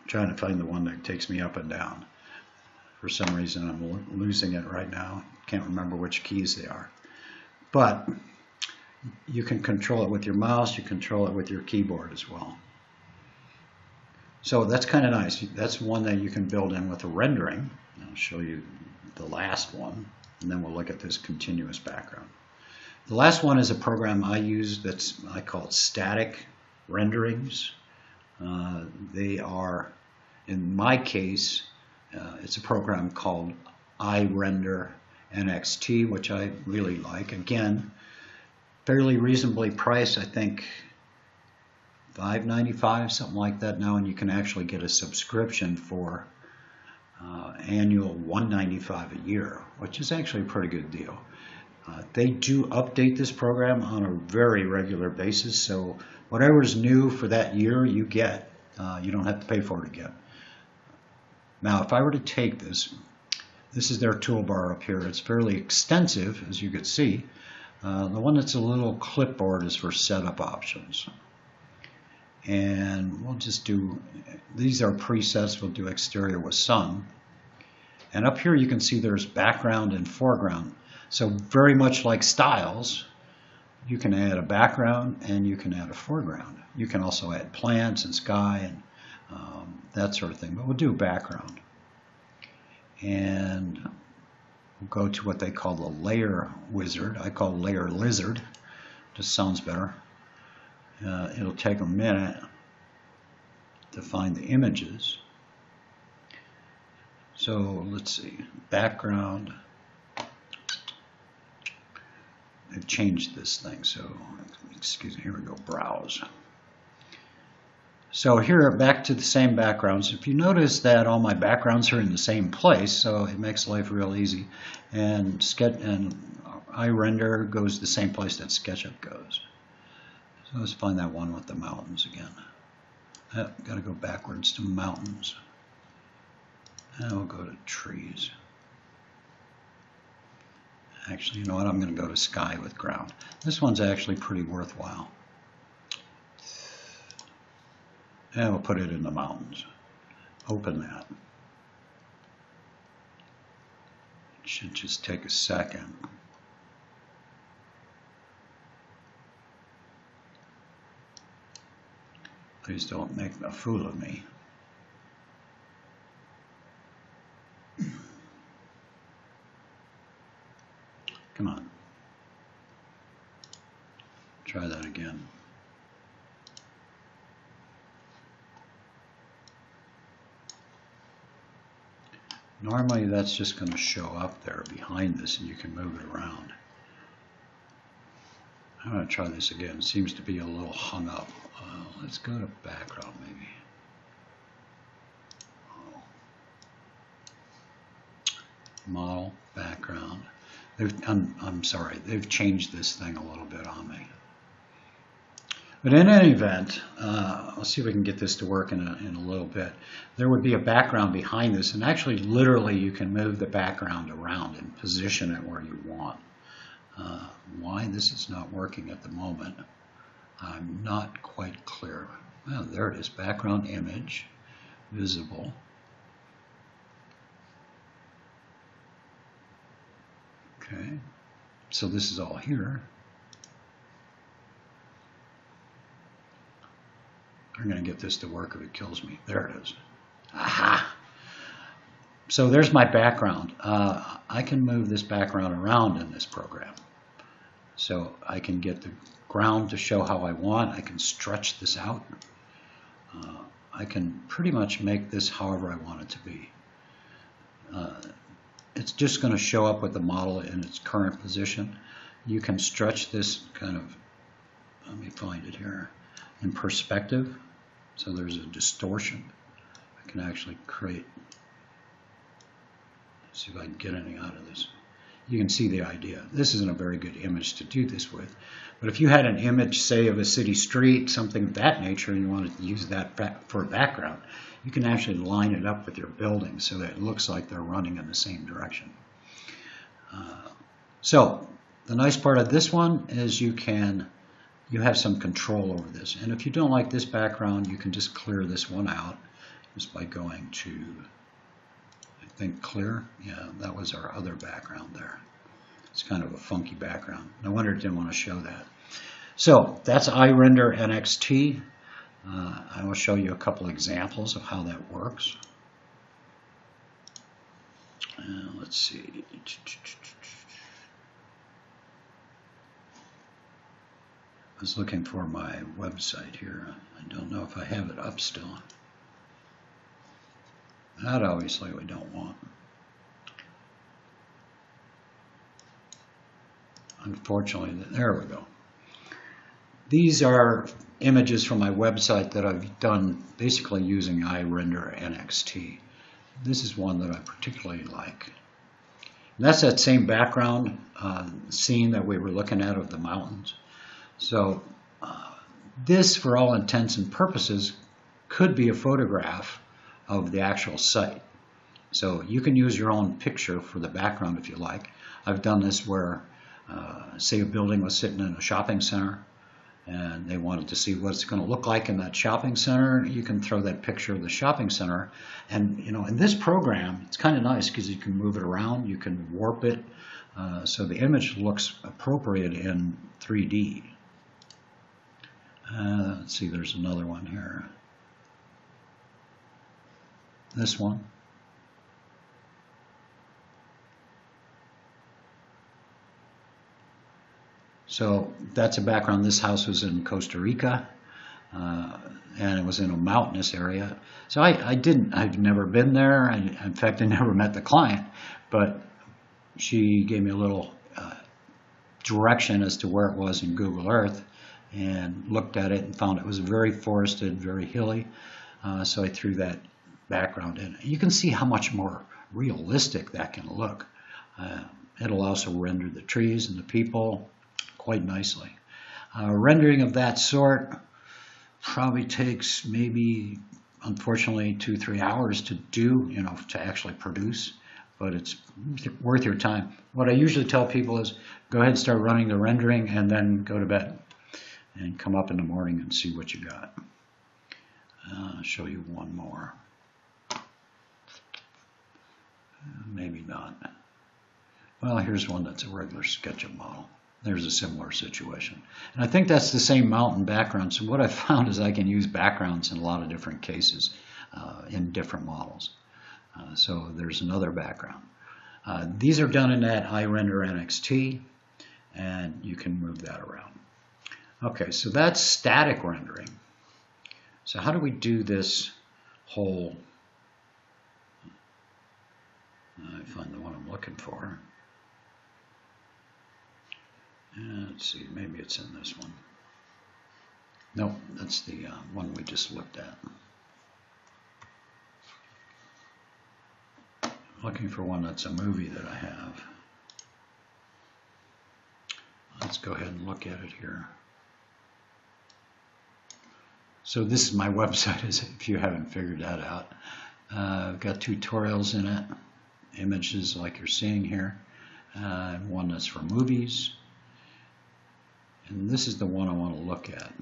Speaker 1: trying to find the one that takes me up and down. For some reason, I'm losing it right now. Can't remember which keys they are. But you can control it with your mouse, you control it with your keyboard as well. So that's kind of nice. That's one that you can build in with a rendering. I'll show you the last one, and then we'll look at this continuous background. The last one is a program I use I call it static renderings. They are, in my case, It's a program called iRender NXT, which I really like. Again, fairly reasonably priced, I think $5.95, something like that now, and you can actually get a subscription for annual $195 a year, which is actually a pretty good deal. They do update this program on a very regular basis, so whatever is new for that year you get. You don't have to pay for it again. Now, if I were to take this, this is their toolbar up here. It's fairly extensive, as you could see. The one that's a little clipboard is for setup options. And we'll just do, these are presets. We'll do exterior with sun. And up here you can see there's background and foreground. So very much like styles, you can add a background and you can add a foreground. You can also add plants and sky and that sort of thing. But we'll do background. And we'll go to what they call the layer wizard. I call layer lizard. Just sounds better. It'll take a minute to find the images. So let's see, background. They've changed this thing, so excuse me, here we go, browse. So here, back to the same backgrounds. If you notice that all my backgrounds are in the same place, so it makes life real easy. And iRender goes the same place that SketchUp goes. So let's find that one with the mountains again. Got to go backwards to mountains. And we'll go to trees. Actually, you know what? I'm going to go to sky with ground. This one's actually pretty worthwhile. And we'll put it in the mountains. Open that. It should just take a second. Please don't make a fool of me. Come on. Try that again. Normally that's just going to show up there behind this and you can move it around. I'm going to try this again. It seems to be a little hung up. Let's go to background maybe. Model, background. I'm sorry, they've changed this thing a little bit on me. But in any event, let's see if we can get this to work in a little bit. There would be a background behind this, and actually literally you can move the background around and position it where you want. Why this is not working at the moment, I'm not quite clear. Well, there it is, background image, visible. Okay, so this is all here. I'm going to get this to work if it kills me. There it is. Aha! So there's my background. I can move this background around in this program. So I can get the ground to show how I want. I can stretch this out. I can pretty much make this however I want it to be. It's just going to show up with the model in its current position. You can stretch this kind of, let me find it here, in perspective. So there's a distortion. I can actually create, let's see if I can get anything out of this. You can see the idea. This isn't a very good image to do this with. But if you had an image, say, of a city street, something of that nature, and you wanted to use that for a background, you can actually line it up with your building so that it looks like they're running in the same direction. So the nice part of this one is you have some control over this. And if you don't like this background, you can just clear this one out just by going to, I think, clear. Yeah, that was our other background there. It's kind of a funky background. No wonder it didn't want to show that. So that's iRender NXT. I will show you a couple examples of how that works. Let's see. I was looking for my website here. I don't know if I have it up still. That obviously we don't want. Unfortunately, there we go. These are images from my website that I've done basically using iRender NXT. This is one that I particularly like. And that's that same background scene that we were looking at of the mountains. So this, for all intents and purposes, could be a photograph of the actual site. So you can use your own picture for the background if you like. I've done this where, say, a building was sitting in a shopping center and they wanted to see what it's going to look like in that shopping center. You can throw that picture of the shopping center. And, you know, in this program, it's kind of nice because you can move it around, you can warp it, so the image looks appropriate in 3D. Let's see, there's another one here. This one. So that's a background. This house was in Costa Rica, and it was in a mountainous area. So I've never been there. In fact, I never met the client, but she gave me a little direction as to where it was in Google Earth, and looked at it and found it was very forested, very hilly. So I threw that background in. You can see how much more realistic that can look. It'll also render the trees and the people quite nicely. Rendering of that sort probably takes maybe, unfortunately, 2-3 hours to do, you know, to actually produce, but it's worth your time. What I usually tell people is go ahead and start running the rendering and then go to bed and come up in the morning and see what you got. I'll show you one more. Maybe not. Well, here's one that's a regular SketchUp model. There's a similar situation. And I think that's the same mountain background. So what I found is I can use backgrounds in a lot of different cases in different models. So there's another background. These are done in that iRender NXT, and you can move that around. Okay, so that's static rendering. So how do we do this whole, I find the one I'm looking for. Let's see, maybe it's in this one. Nope, that's the one we just looked at. Looking for one that's a movie that I have. Let's go ahead and look at it here. So this is my website, if you haven't figured that out. I've got tutorials in it, images like you're seeing here, one that's for movies. And this is the one I want to look at.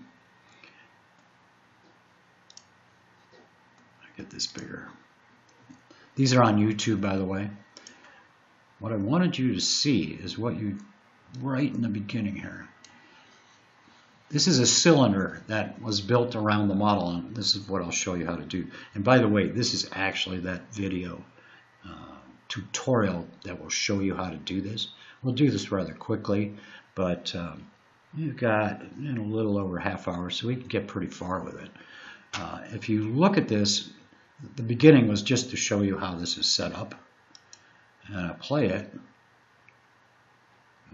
Speaker 1: I get this bigger. These are on YouTube, by the way. What I wanted you to see is what you, right in the beginning here. This is a cylinder that was built around the model, and this is what I'll show you how to do. And by the way, this is actually that video tutorial that will show you how to do this. We'll do this rather quickly, but you've got a little over a half hour, so we can get pretty far with it. If you look at this, the beginning was just to show you how this is set up. And I'll play it.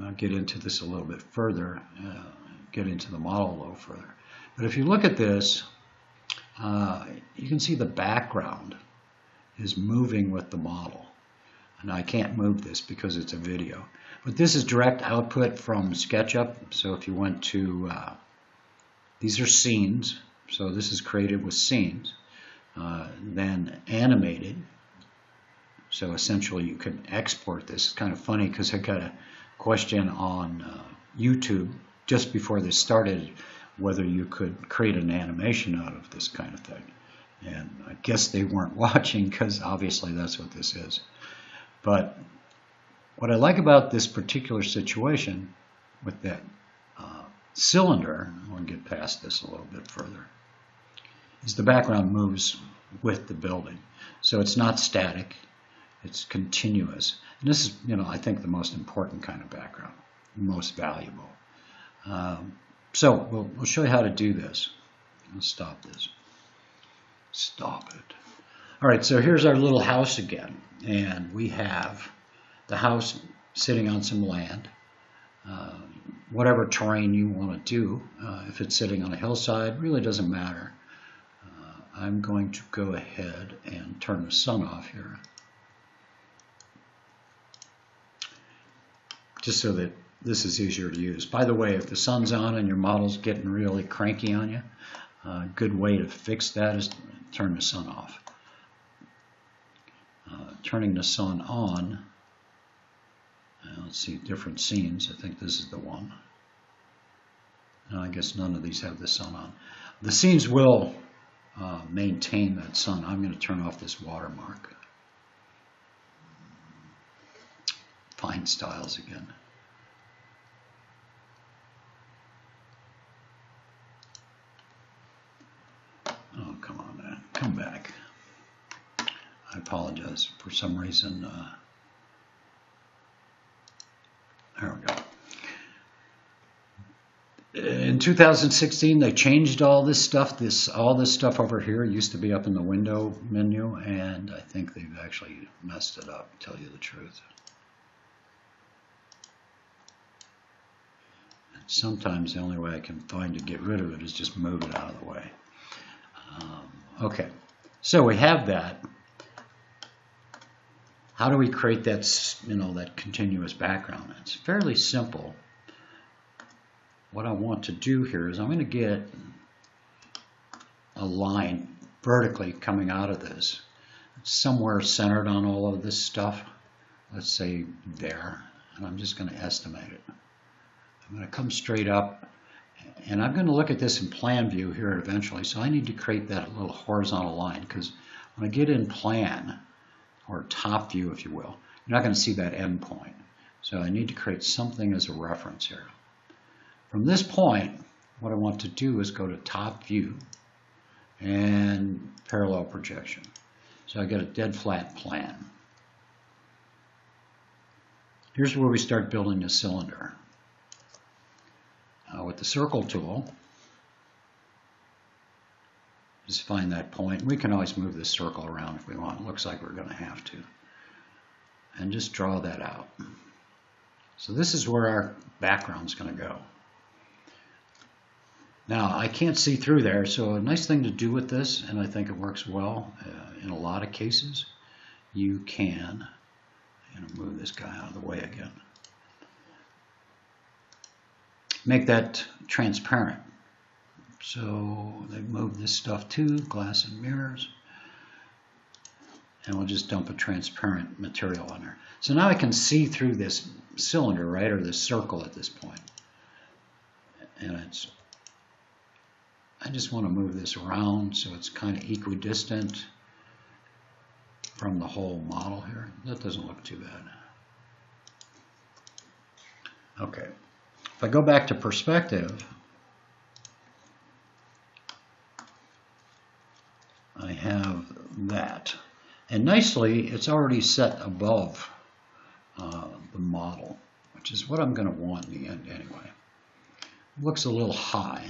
Speaker 1: I'll get into this a little bit further, get into the model a little further. But if you look at this, you can see the background is moving with the model. And I can't move this because it's a video. But this is direct output from SketchUp. So if you went to, these are scenes. So this is created with scenes. Then animated. So essentially you can export this. It's kind of funny because I got a question on YouTube just before this started whether you could create an animation out of this kind of thing. And I guess they weren't watching because obviously that's what this is. But what I like about this particular situation with that cylinder, I'll get past this a little bit further, is the background moves with the building. So it's not static, it's continuous. And this is, I think the most important kind of background, most valuable. So we'll show you how to do this. Let's stop this. Stop it. All right, so here's our little house again, and we have the house sitting on some land. Whatever terrain you want to do, if it's sitting on a hillside, really doesn't matter. I'm going to go ahead and turn the sun off here, just so that this is easier to use. By the way, if the sun's on and your model's getting really cranky on you, a good way to fix that is to turn the sun off. Turning the sun on, let's see, different scenes. I think this is the one. No, I guess none of these have the sun on. The scenes will maintain that sun. I'm going to turn off this watermark. Fine styles again. Oh, come on, man. Come back. I apologize. For some reason, there we go. In 2016, they changed all this stuff. All this stuff over here used to be up in the window menu, and I think they've actually messed it up, to tell you the truth. And sometimes the only way I can find to get rid of it is just move it out of the way. Okay, so we have that. How do we create that, that continuous background? It's fairly simple. What I want to do here is I'm going to get a line vertically coming out of this, somewhere centered on all of this stuff. Let's say there, and I'm just going to estimate it. I'm going to come straight up, and I'm going to look at this in plan view here eventually. So I need to create that little horizontal line, because when I get in plan, or top view, if you will, you're not going to see that end point. So I need to create something as a reference here. From this point, what I want to do is go to top view and parallel projection. So I get a dead flat plan. Here's where we start building the cylinder. With the circle tool, just find that point. We can always move this circle around if we want. It looks like we're going to have to. And just draw that out. So this is where our background's going to go. Now, I can't see through there, so a nice thing to do with this, and I think it works well in a lot of cases, you can, I'm going to move this guy out of the way again, make that transparent. So they move this stuff too, glass and mirrors, and we'll just dump a transparent material on there. So now I can see through this cylinder, right, or this circle at this point. And I just want to move this around so it's kind of equidistant from the whole model here. That doesn't look too bad. Okay, if I go back to perspective, I have that. And nicely, it's already set above the model, which is what I'm going to want in the end anyway. It looks a little high.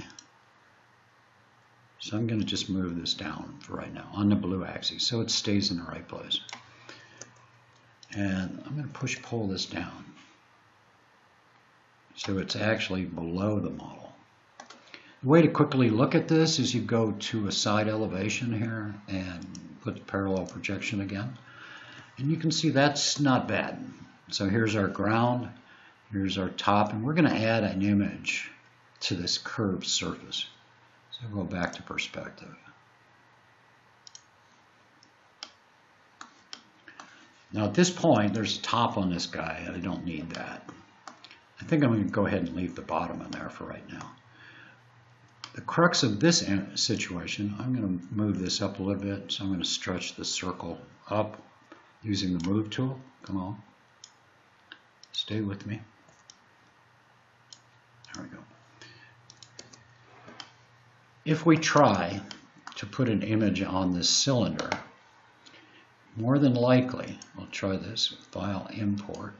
Speaker 1: So I'm going to just move this down for right now on the blue axis so it stays in the right place. And I'm going to pull this down so it's actually below the model. The way to quickly look at this is you go to a side elevation here and put the parallel projection again. And you can see that's not bad. So here's our ground, here's our top, and we're going to add an image to this curved surface. So go back to perspective. Now at this point, there's a top on this guy, and I don't need that. I think I'm going to go ahead and leave the bottom in there for right now. The crux of this situation, I'm going to move this up a little bit, so I'm going to stretch the circle up using the move tool. Come on. Stay with me. There we go. If we try to put an image on this cylinder, more than likely, we'll try this, File, Import,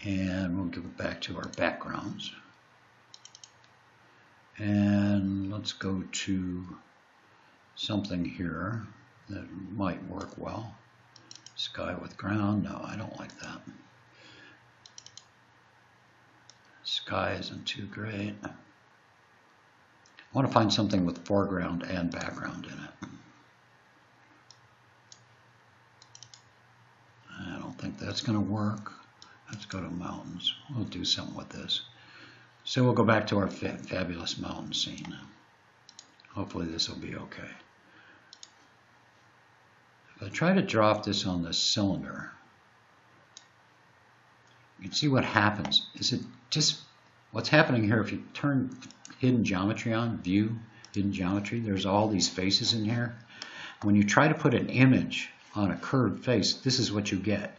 Speaker 1: and we'll give it back to our backgrounds. And let's go to something here. that might work well. Sky with ground, no, I don't like that. Sky isn't too great. I want to find something with foreground and background in it. I don't think that's going to work. Let's go to mountains. We'll do something with this. So we'll go back to our fabulous mountain scene. Hopefully this will be okay. If I try to drop this on the cylinder, you can see what happens. Is it just what's happening here? If you turn hidden geometry on, view, hidden geometry, there's all these faces in here. When you try to put an image on a curved face, this is what you get.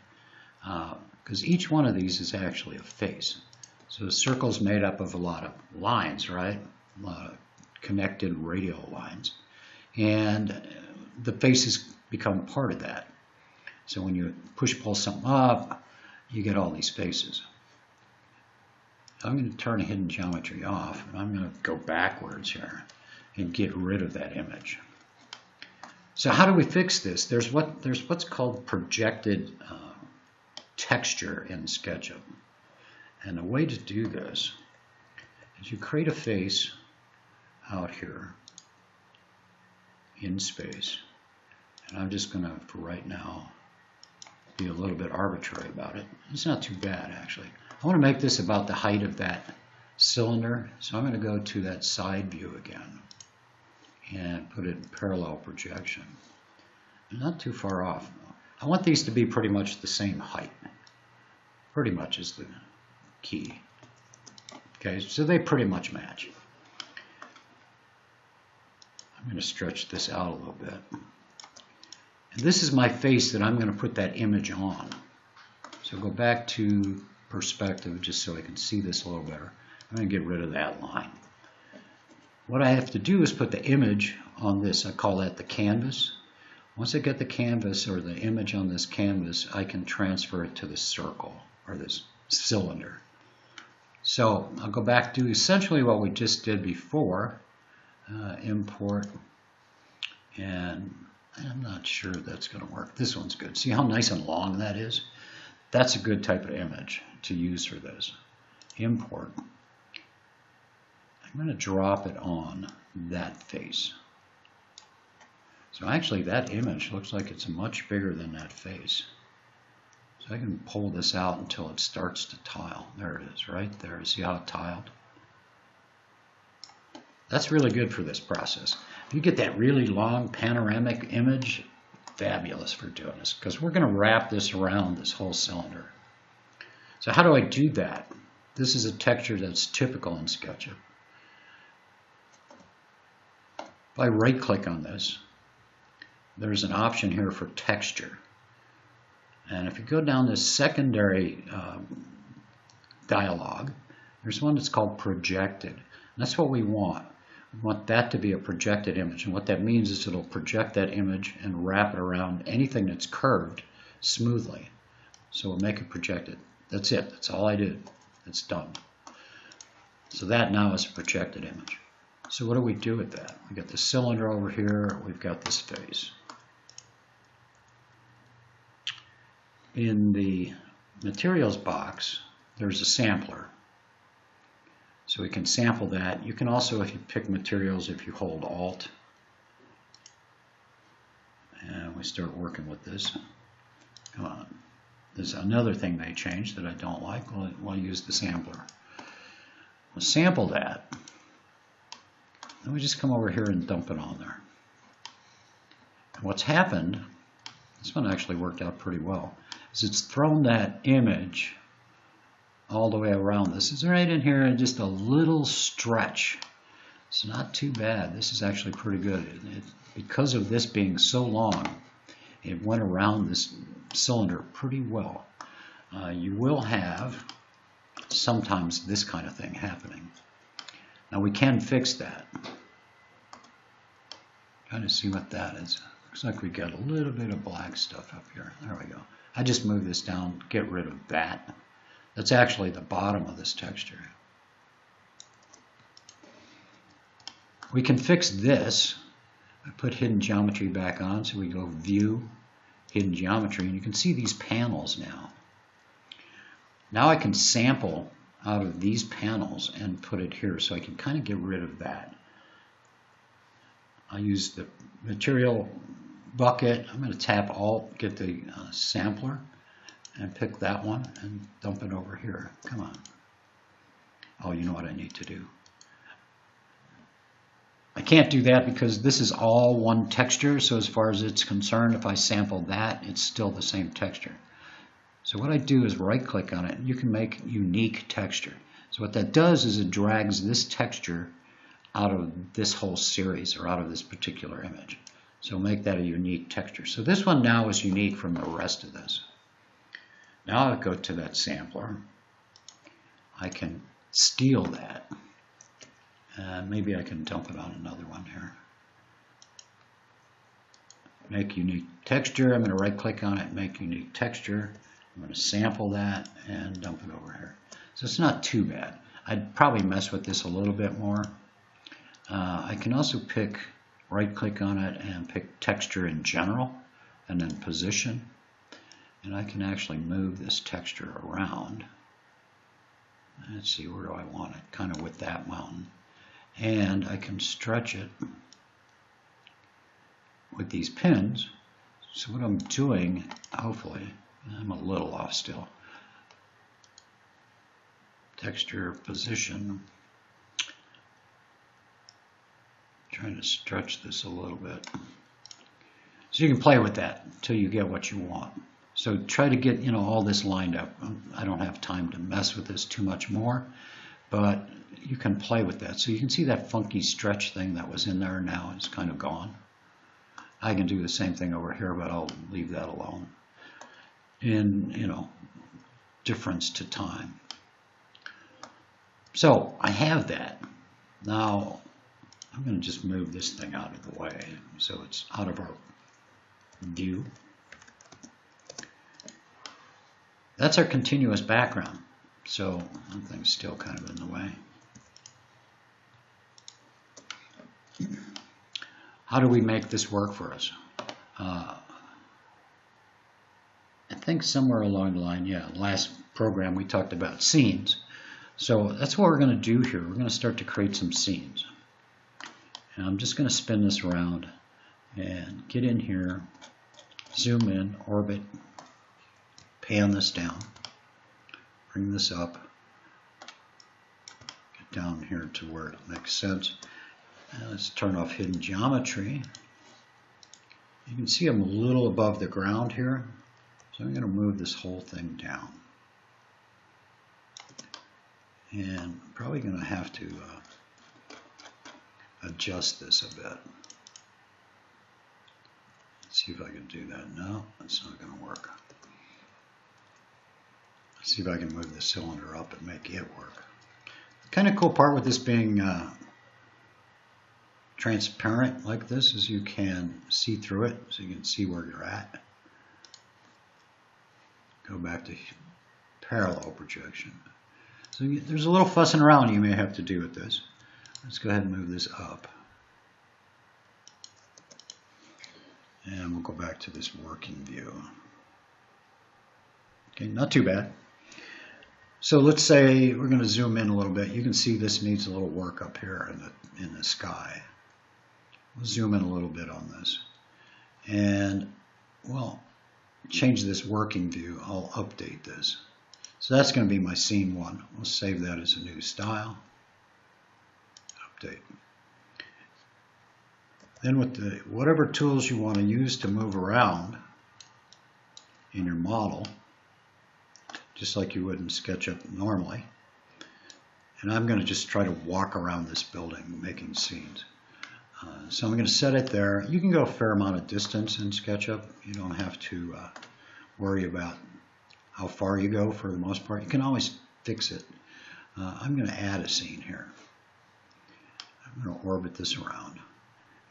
Speaker 1: Because each one of these is actually a face. So the circle's made up of a lot of lines, right? A lot of connected radial lines. And the faces become part of that. So when you pull something up, you get all these faces. I'm going to turn hidden geometry off, and I'm going to go backwards here and get rid of that image. So how do we fix this? There's what's called projected texture in SketchUp. And the way to do this is you create a face out here in space. And I'm just going to, for right now, be a little bit arbitrary about it. It's not too bad, actually. I want to make this about the height of that cylinder. So I'm going to go to that side view again and put it in parallel projection. Not too far off. I want these to be pretty much the same height. Pretty much is the key. Okay, so they pretty much match. I'm going to stretch this out a little bit. And this is my face that I'm going to put that image on. So go back to perspective just so I can see this a little better. I'm going to get rid of that line. What I have to do is put the image on this. I call that the canvas. Once I get the canvas or the image on this canvas, I can transfer it to the circle or this cylinder. So I'll go back to essentially what we just did before. Import, and I'm not sure that's going to work. This one's good. See how nice and long that is? That's a good type of image to use for this. Import. I'm going to drop it on that face. So actually that image looks like it's much bigger than that face. So I can pull this out until it starts to tile. There it is, right there. See how it tiled? That's really good for this process. If you get that really long panoramic image, fabulous for doing this, because we're going to wrap this around this whole cylinder. So how do I do that? This is a texture that's typical in SketchUp. If I right-click on this, there's an option here for texture. And if you go down this secondary dialog, there's one that's called projected. And that's what we want. We want that to be a projected image. And what that means is it'll project that image and wrap it around anything that's curved smoothly. So we'll make it projected. That's it. That's all I did. It's done. So that now is a projected image. So what do we do with that? We got the cylinder over here. We've got this face. In the materials box, there's a sampler. So we can sample that. You can also, if you pick materials, if you hold Alt, and we start working with this. Come on. There's another thing they changed that I don't like. We'll use the sampler. We'll sample that. Then we just come over here and dump it on there. And what's happened, this one actually worked out pretty well, is it's thrown that image all the way around. This is right in here and just a little stretch. It's not too bad. This is actually pretty good. Because of this being so long, it went around this cylinder pretty well. You will have sometimes this kind of thing happening. Now we can fix that. Trying to see what that is. Looks like we got a little bit of black stuff up here. There we go. I just move this down, get rid of that. That's actually the bottom of this texture. We can fix this I put hidden geometry back on, so we go View, Hidden Geometry, and you can see these panels now. Now I can sample out of these panels and put it here, so I can kind of get rid of that. I'll use the material bucket. I'm going to tap Alt, get the sampler, and pick that one and dump it over here. Come on. Oh, you know what I need to do. I can't do that because this is all one texture, so as far as it's concerned, if I sample that, it's still the same texture. So what I do is right-click on it, and you can make unique texture. So what that does is it drags this texture out of this whole series, or out of this particular image. So make that a unique texture. So this one now is unique from the rest of this. Now I go to that sampler. I can steal that. Maybe I can dump it on another one here. Make unique texture. I'm going to right-click on it, make unique texture. I'm going to sample that and dump it over here. So it's not too bad. I'd probably mess with this a little bit more. I can also pick, right-click on it and pick texture in general, and then position. And I can actually move this texture around. Let's see, where do I want it? Kind of with that mountain. And I can stretch it with these pins. So what I'm doing, hopefully, I'm a little off still. Texture, position. Trying to stretch this a little bit. So you can play with that until you get what you want. So try to get, you know, all this lined up. I don't have time to mess with this too much more, but you can play with that. So you can see that funky stretch thing that was in there now is kind of gone. I can do the same thing over here, but I'll leave that alone. In, you know, difference to time. So I have that. Now I'm going to just move this thing out of the way so it's out of our view. That's our continuous background. So one thing's still kind of in the way. How do we make this work for us? I think somewhere along the line, yeah, last program we talked about scenes. So that's what we're going to do here. We're going to start to create some scenes. And I'm just going to spin this around and get in here, zoom in, orbit, pan this down, bring this up, get down here to where it makes sense. And let's turn off hidden geometry. You can see I'm a little above the ground here, so I'm going to move this whole thing down. And I'm probably going to have to adjust this a bit. Let's see if I can do that. No, that's not going to work. Let's see if I can move the cylinder up and make it work. The kind of cool part with this being transparent like this is you can see through it, so you can see where you're at. Go back to parallel projection. So there's a little fussing around you may have to do with this. Let's go ahead and move this up. And we'll go back to this working view. Okay, not too bad. So let's say we're going to zoom in a little bit. You can see this needs a little work up here in the sky. We'll zoom in a little bit on this. And, well, change this working view. I'll update this. So that's going to be my scene one. We'll save that as a new style. Update. Then with the whatever tools you want to use to move around in your model, just like you would in SketchUp normally. And I'm going to just try to walk around this building making scenes. So I'm going to set it there. You can go a fair amount of distance in SketchUp. You don't have to worry about how far you go for the most part. You can always fix it. I'm going to add a scene here. I'm going to orbit this around.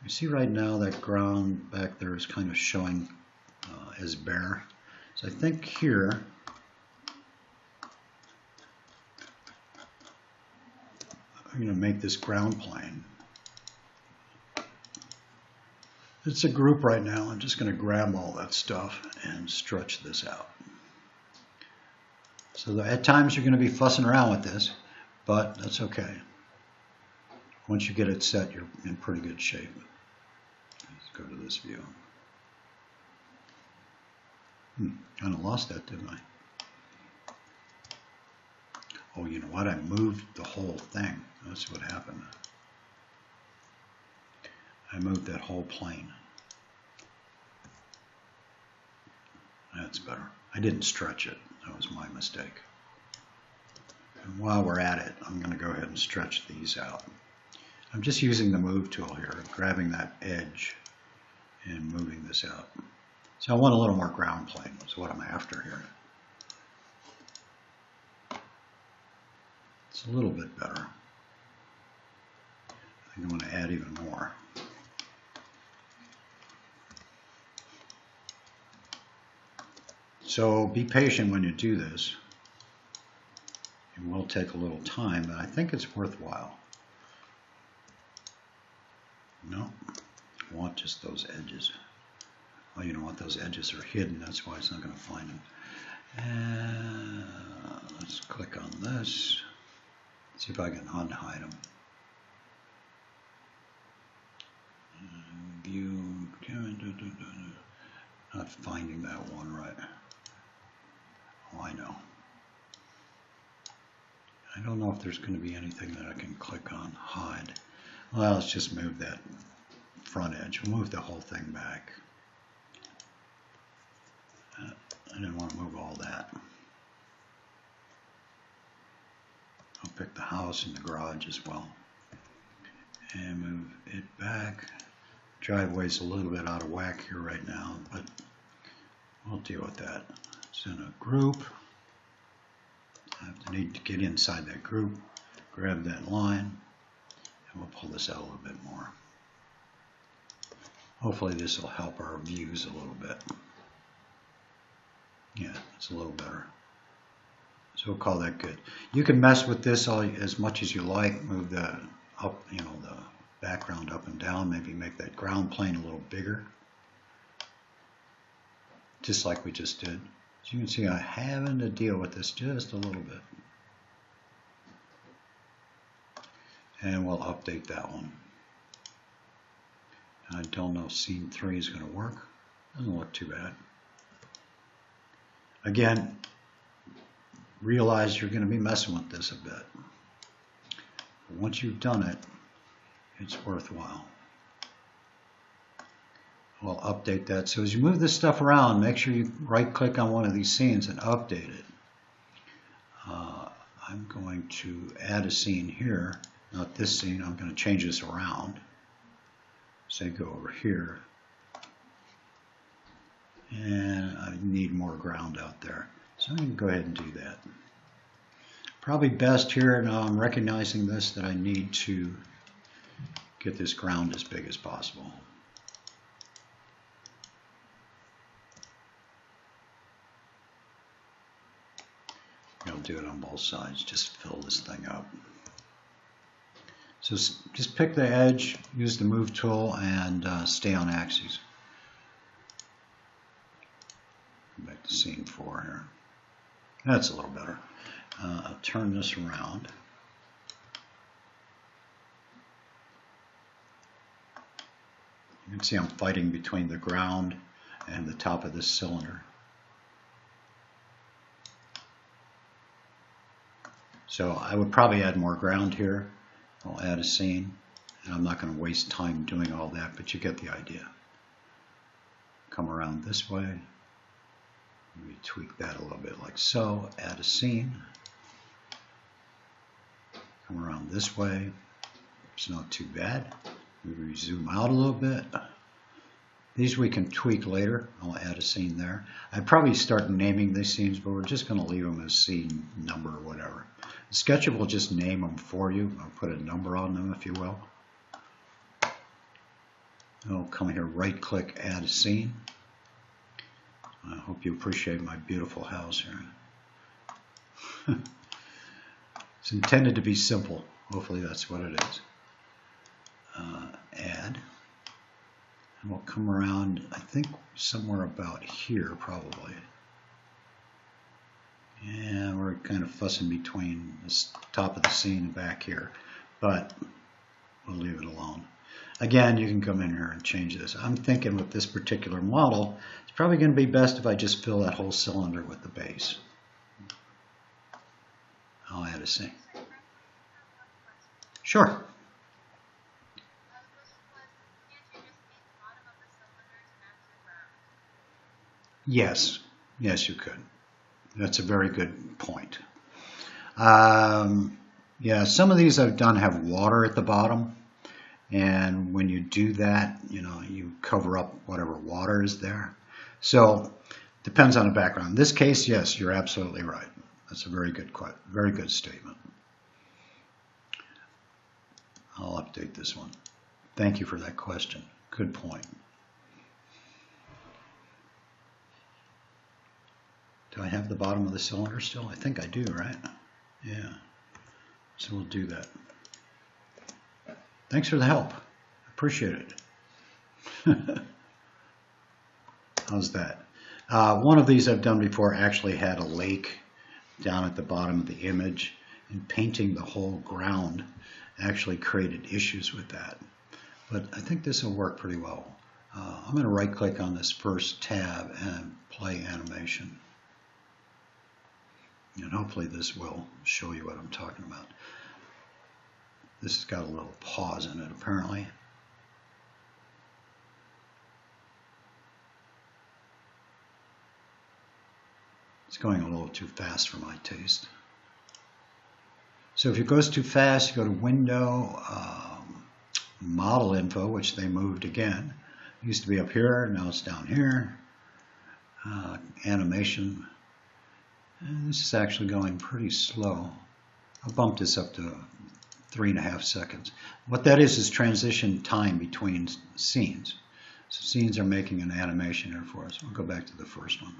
Speaker 1: You see right now that ground back there is kind of showing as bare. So I think here I'm going to make this ground plane. It's a group right now. I'm just going to grab all that stuff and stretch this out. So at times you're going to be fussing around with this, but that's okay. Once you get it set, you're in pretty good shape. Let's go to this view. Kind of lost that, didn't I? Oh, you know what? I moved the whole thing. That's what happened. I moved that whole plane. That's better. I didn't stretch it. That was my mistake. And while we're at it, I'm going to go ahead and stretch these out. I'm just using the move tool here, grabbing that edge and moving this out. So I want a little more ground plane. So what I'm after here. It's a little bit better. I think I'm going to add even more. So be patient when you do this. It will take a little time, but I think it's worthwhile. No, I want just those edges. Well, you know what? Those edges are hidden. That's why it's not going to find them. Let's click on this. See if I can unhide them. View. Not finding that one right. Oh, I know. I don't know if there's going to be anything that I can click on, hide. Well, let's just move that front edge. We'll move the whole thing back. I didn't want to move all that. I'll pick the house and the garage as well. And move it back. Driveway's a little bit out of whack here right now, but we'll deal with that. It's in a group. I need to get inside that group, grab that line, and we'll pull this out a little bit more. Hopefully this will help our views a little bit. Yeah, it's a little better. So we'll call that good. You can mess with this as much as you like. Move the up, the background up and down. Maybe make that ground plane a little bigger, just like we just did. As you can see, I'm having to deal with this just a little bit. And we'll update that one. I don't know if scene 3 is going to work. Doesn't look too bad. Again, realize you're going to be messing with this a bit. But once you've done it, it's worthwhile. We'll update that. So as you move this stuff around, make sure you right-click on one of these scenes and update it. I'm going to add a scene here. Not this scene. I'm going to change this around. Say go over here. And I need more ground out there. So I'm going to go ahead and do that. Probably best here, now I'm recognizing this, that I need to get this ground as big as possible. I'll do it on both sides, just fill this thing up. So just pick the edge, use the move tool, and stay on axis. Go back to scene 4 here. That's a little better. I'll turn this around. You can see I'm fighting between the ground and the top of this cylinder. So I would probably add more ground here. I'll add a scene, and I'm not going to waste time doing all that, but you get the idea. Come around this way. Maybe tweak that a little bit like so. Add a scene. Come around this way. It's not too bad. Maybe zoom out a little bit. These we can tweak later. I'll add a scene there. I'd probably start naming these scenes, but we're just going to leave them as scene number or whatever. SketchUp will just name them for you. I'll put a number on them, if you will. I'll come here, right-click, add a scene. I hope you appreciate my beautiful house here. It's intended to be simple. Hopefully that's what it is. Add. We'll come around, I think, somewhere about here, probably. Yeah, we're kind of fussing between the top of the scene and back here, but we'll leave it alone. Again, you can come in here and change this. I'm thinking with this particular model, it's probably going to be best if I just fill that whole cylinder with the base. I'll add a scene. Sure. Yes, yes, you could. That's a very good point. Yeah, some of these I've done have water at the bottom, and when you do that, you know, you cover up whatever water is there. So depends on the background. In this case, yes, you're absolutely right. That's a very good statement. I'll update this one. Thank you for that question. Good point. Do I have the bottom of the cylinder still? I think I do, right? Yeah. So we'll do that. Thanks for the help. Appreciate it. How's that? One of these I've done before actually had a lake down at the bottom of the image, and painting the whole ground actually created issues with that. But I think this will work pretty well. I'm going to right click on this first tab and play animation. And hopefully this will show you what I'm talking about. This has got a little pause in it apparently. It's going a little too fast for my taste. So if it goes too fast, you go to Window, Model Info, which they moved again. It used to be up here, now it's down here. Animation. And this is actually going pretty slow. I'll bump this up to 3.5 seconds. What that is transition time between scenes. So scenes are making an animation here for us. We'll go back to the first one.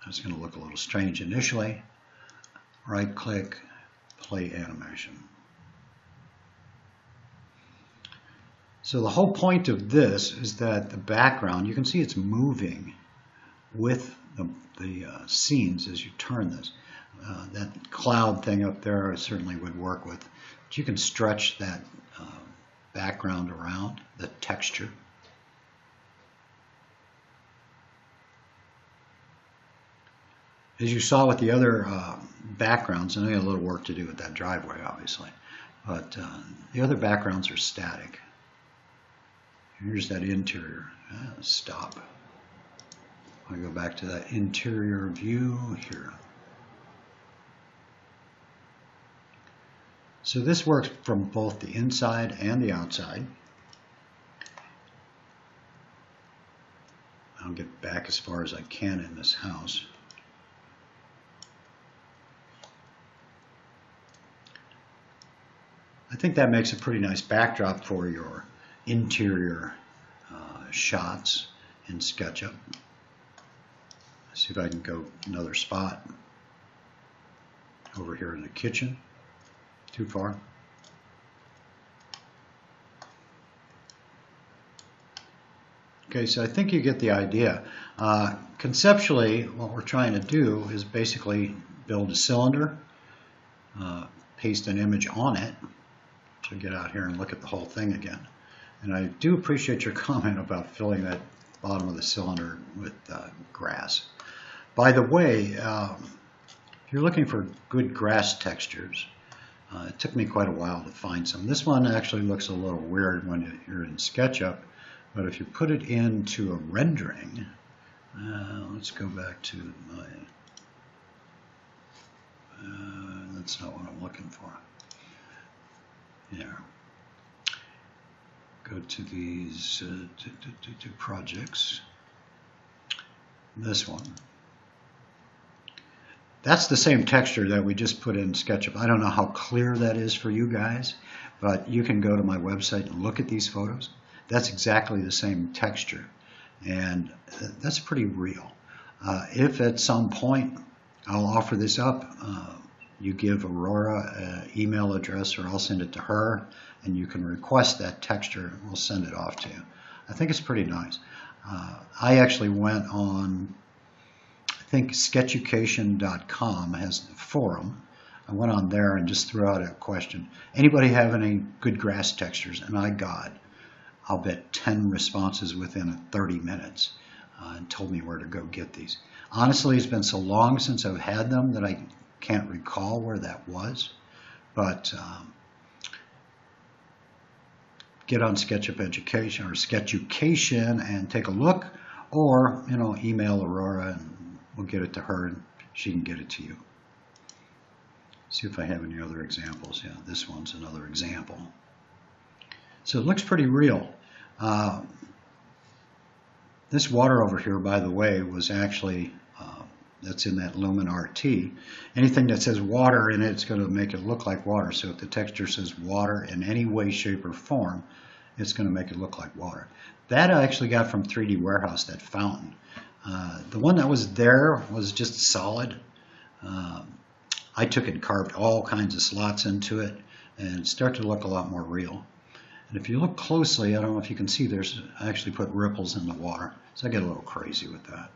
Speaker 1: That's going to look a little strange initially. Right click, play animation. So the whole point of this is that the background, you can see it's moving with the scenes as you turn this. That cloud thing up there I certainly would work with. But you can stretch that background around, the texture. As you saw with the other backgrounds, and I got a little work to do with that driveway, obviously, but the other backgrounds are static. Here's that interior. Stop. I'll go back to that interior view here. So this works from both the inside and the outside. I'll get back as far as I can in this house. I think that makes a pretty nice backdrop for your interior shots in SketchUp. See if I can go another spot over here in the kitchen. Too far. Okay, so I think you get the idea. Conceptually, what we're trying to do is basically build a cylinder, paste an image on it. So get out here and look at the whole thing again. And I do appreciate your comment about filling that bottom of the cylinder with grass. By the way, if you're looking for good grass textures, it took me quite a while to find some. This one actually looks a little weird when you're in SketchUp, but if you put it into a rendering, let's go back to my, that's not what I'm looking for. Here. Go to these projects. This one. That's the same texture that we just put in SketchUp. I don't know how clear that is for you guys, but you can go to my website and look at these photos. That's exactly the same texture, and that's pretty real. If at some point I'll offer this up, you give Aurora an email address, or I'll send it to her, and you can request that texture, and we'll send it off to you. I think it's pretty nice. I actually went on, I think Sketchucation.com has a forum. I went on there and just threw out a question. Anybody have any good grass textures? And I got, I'll bet 10 responses within 30 minutes and told me where to go get these. Honestly, it's been so long since I've had them that I can't recall where that was. But get on SketchUp Education or Sketchucation and take a look, or email Aurora and we'll get it to her and she can get it to you. See if I have any other examples. Yeah, this one's another example. So it looks pretty real. This water over here, by the way, was actually that's in that Lumen RT. Anything that says water in it, it's going to make it look like water. So if the texture says water in any way, shape, or form, it's going to make it look like water. That I actually got from 3D Warehouse, that fountain. The one that was there was just solid. I took it and carved all kinds of slots into it, and it started to look a lot more real. And if you look closely, I don't know if you can see, I actually put ripples in the water. So I get a little crazy with that.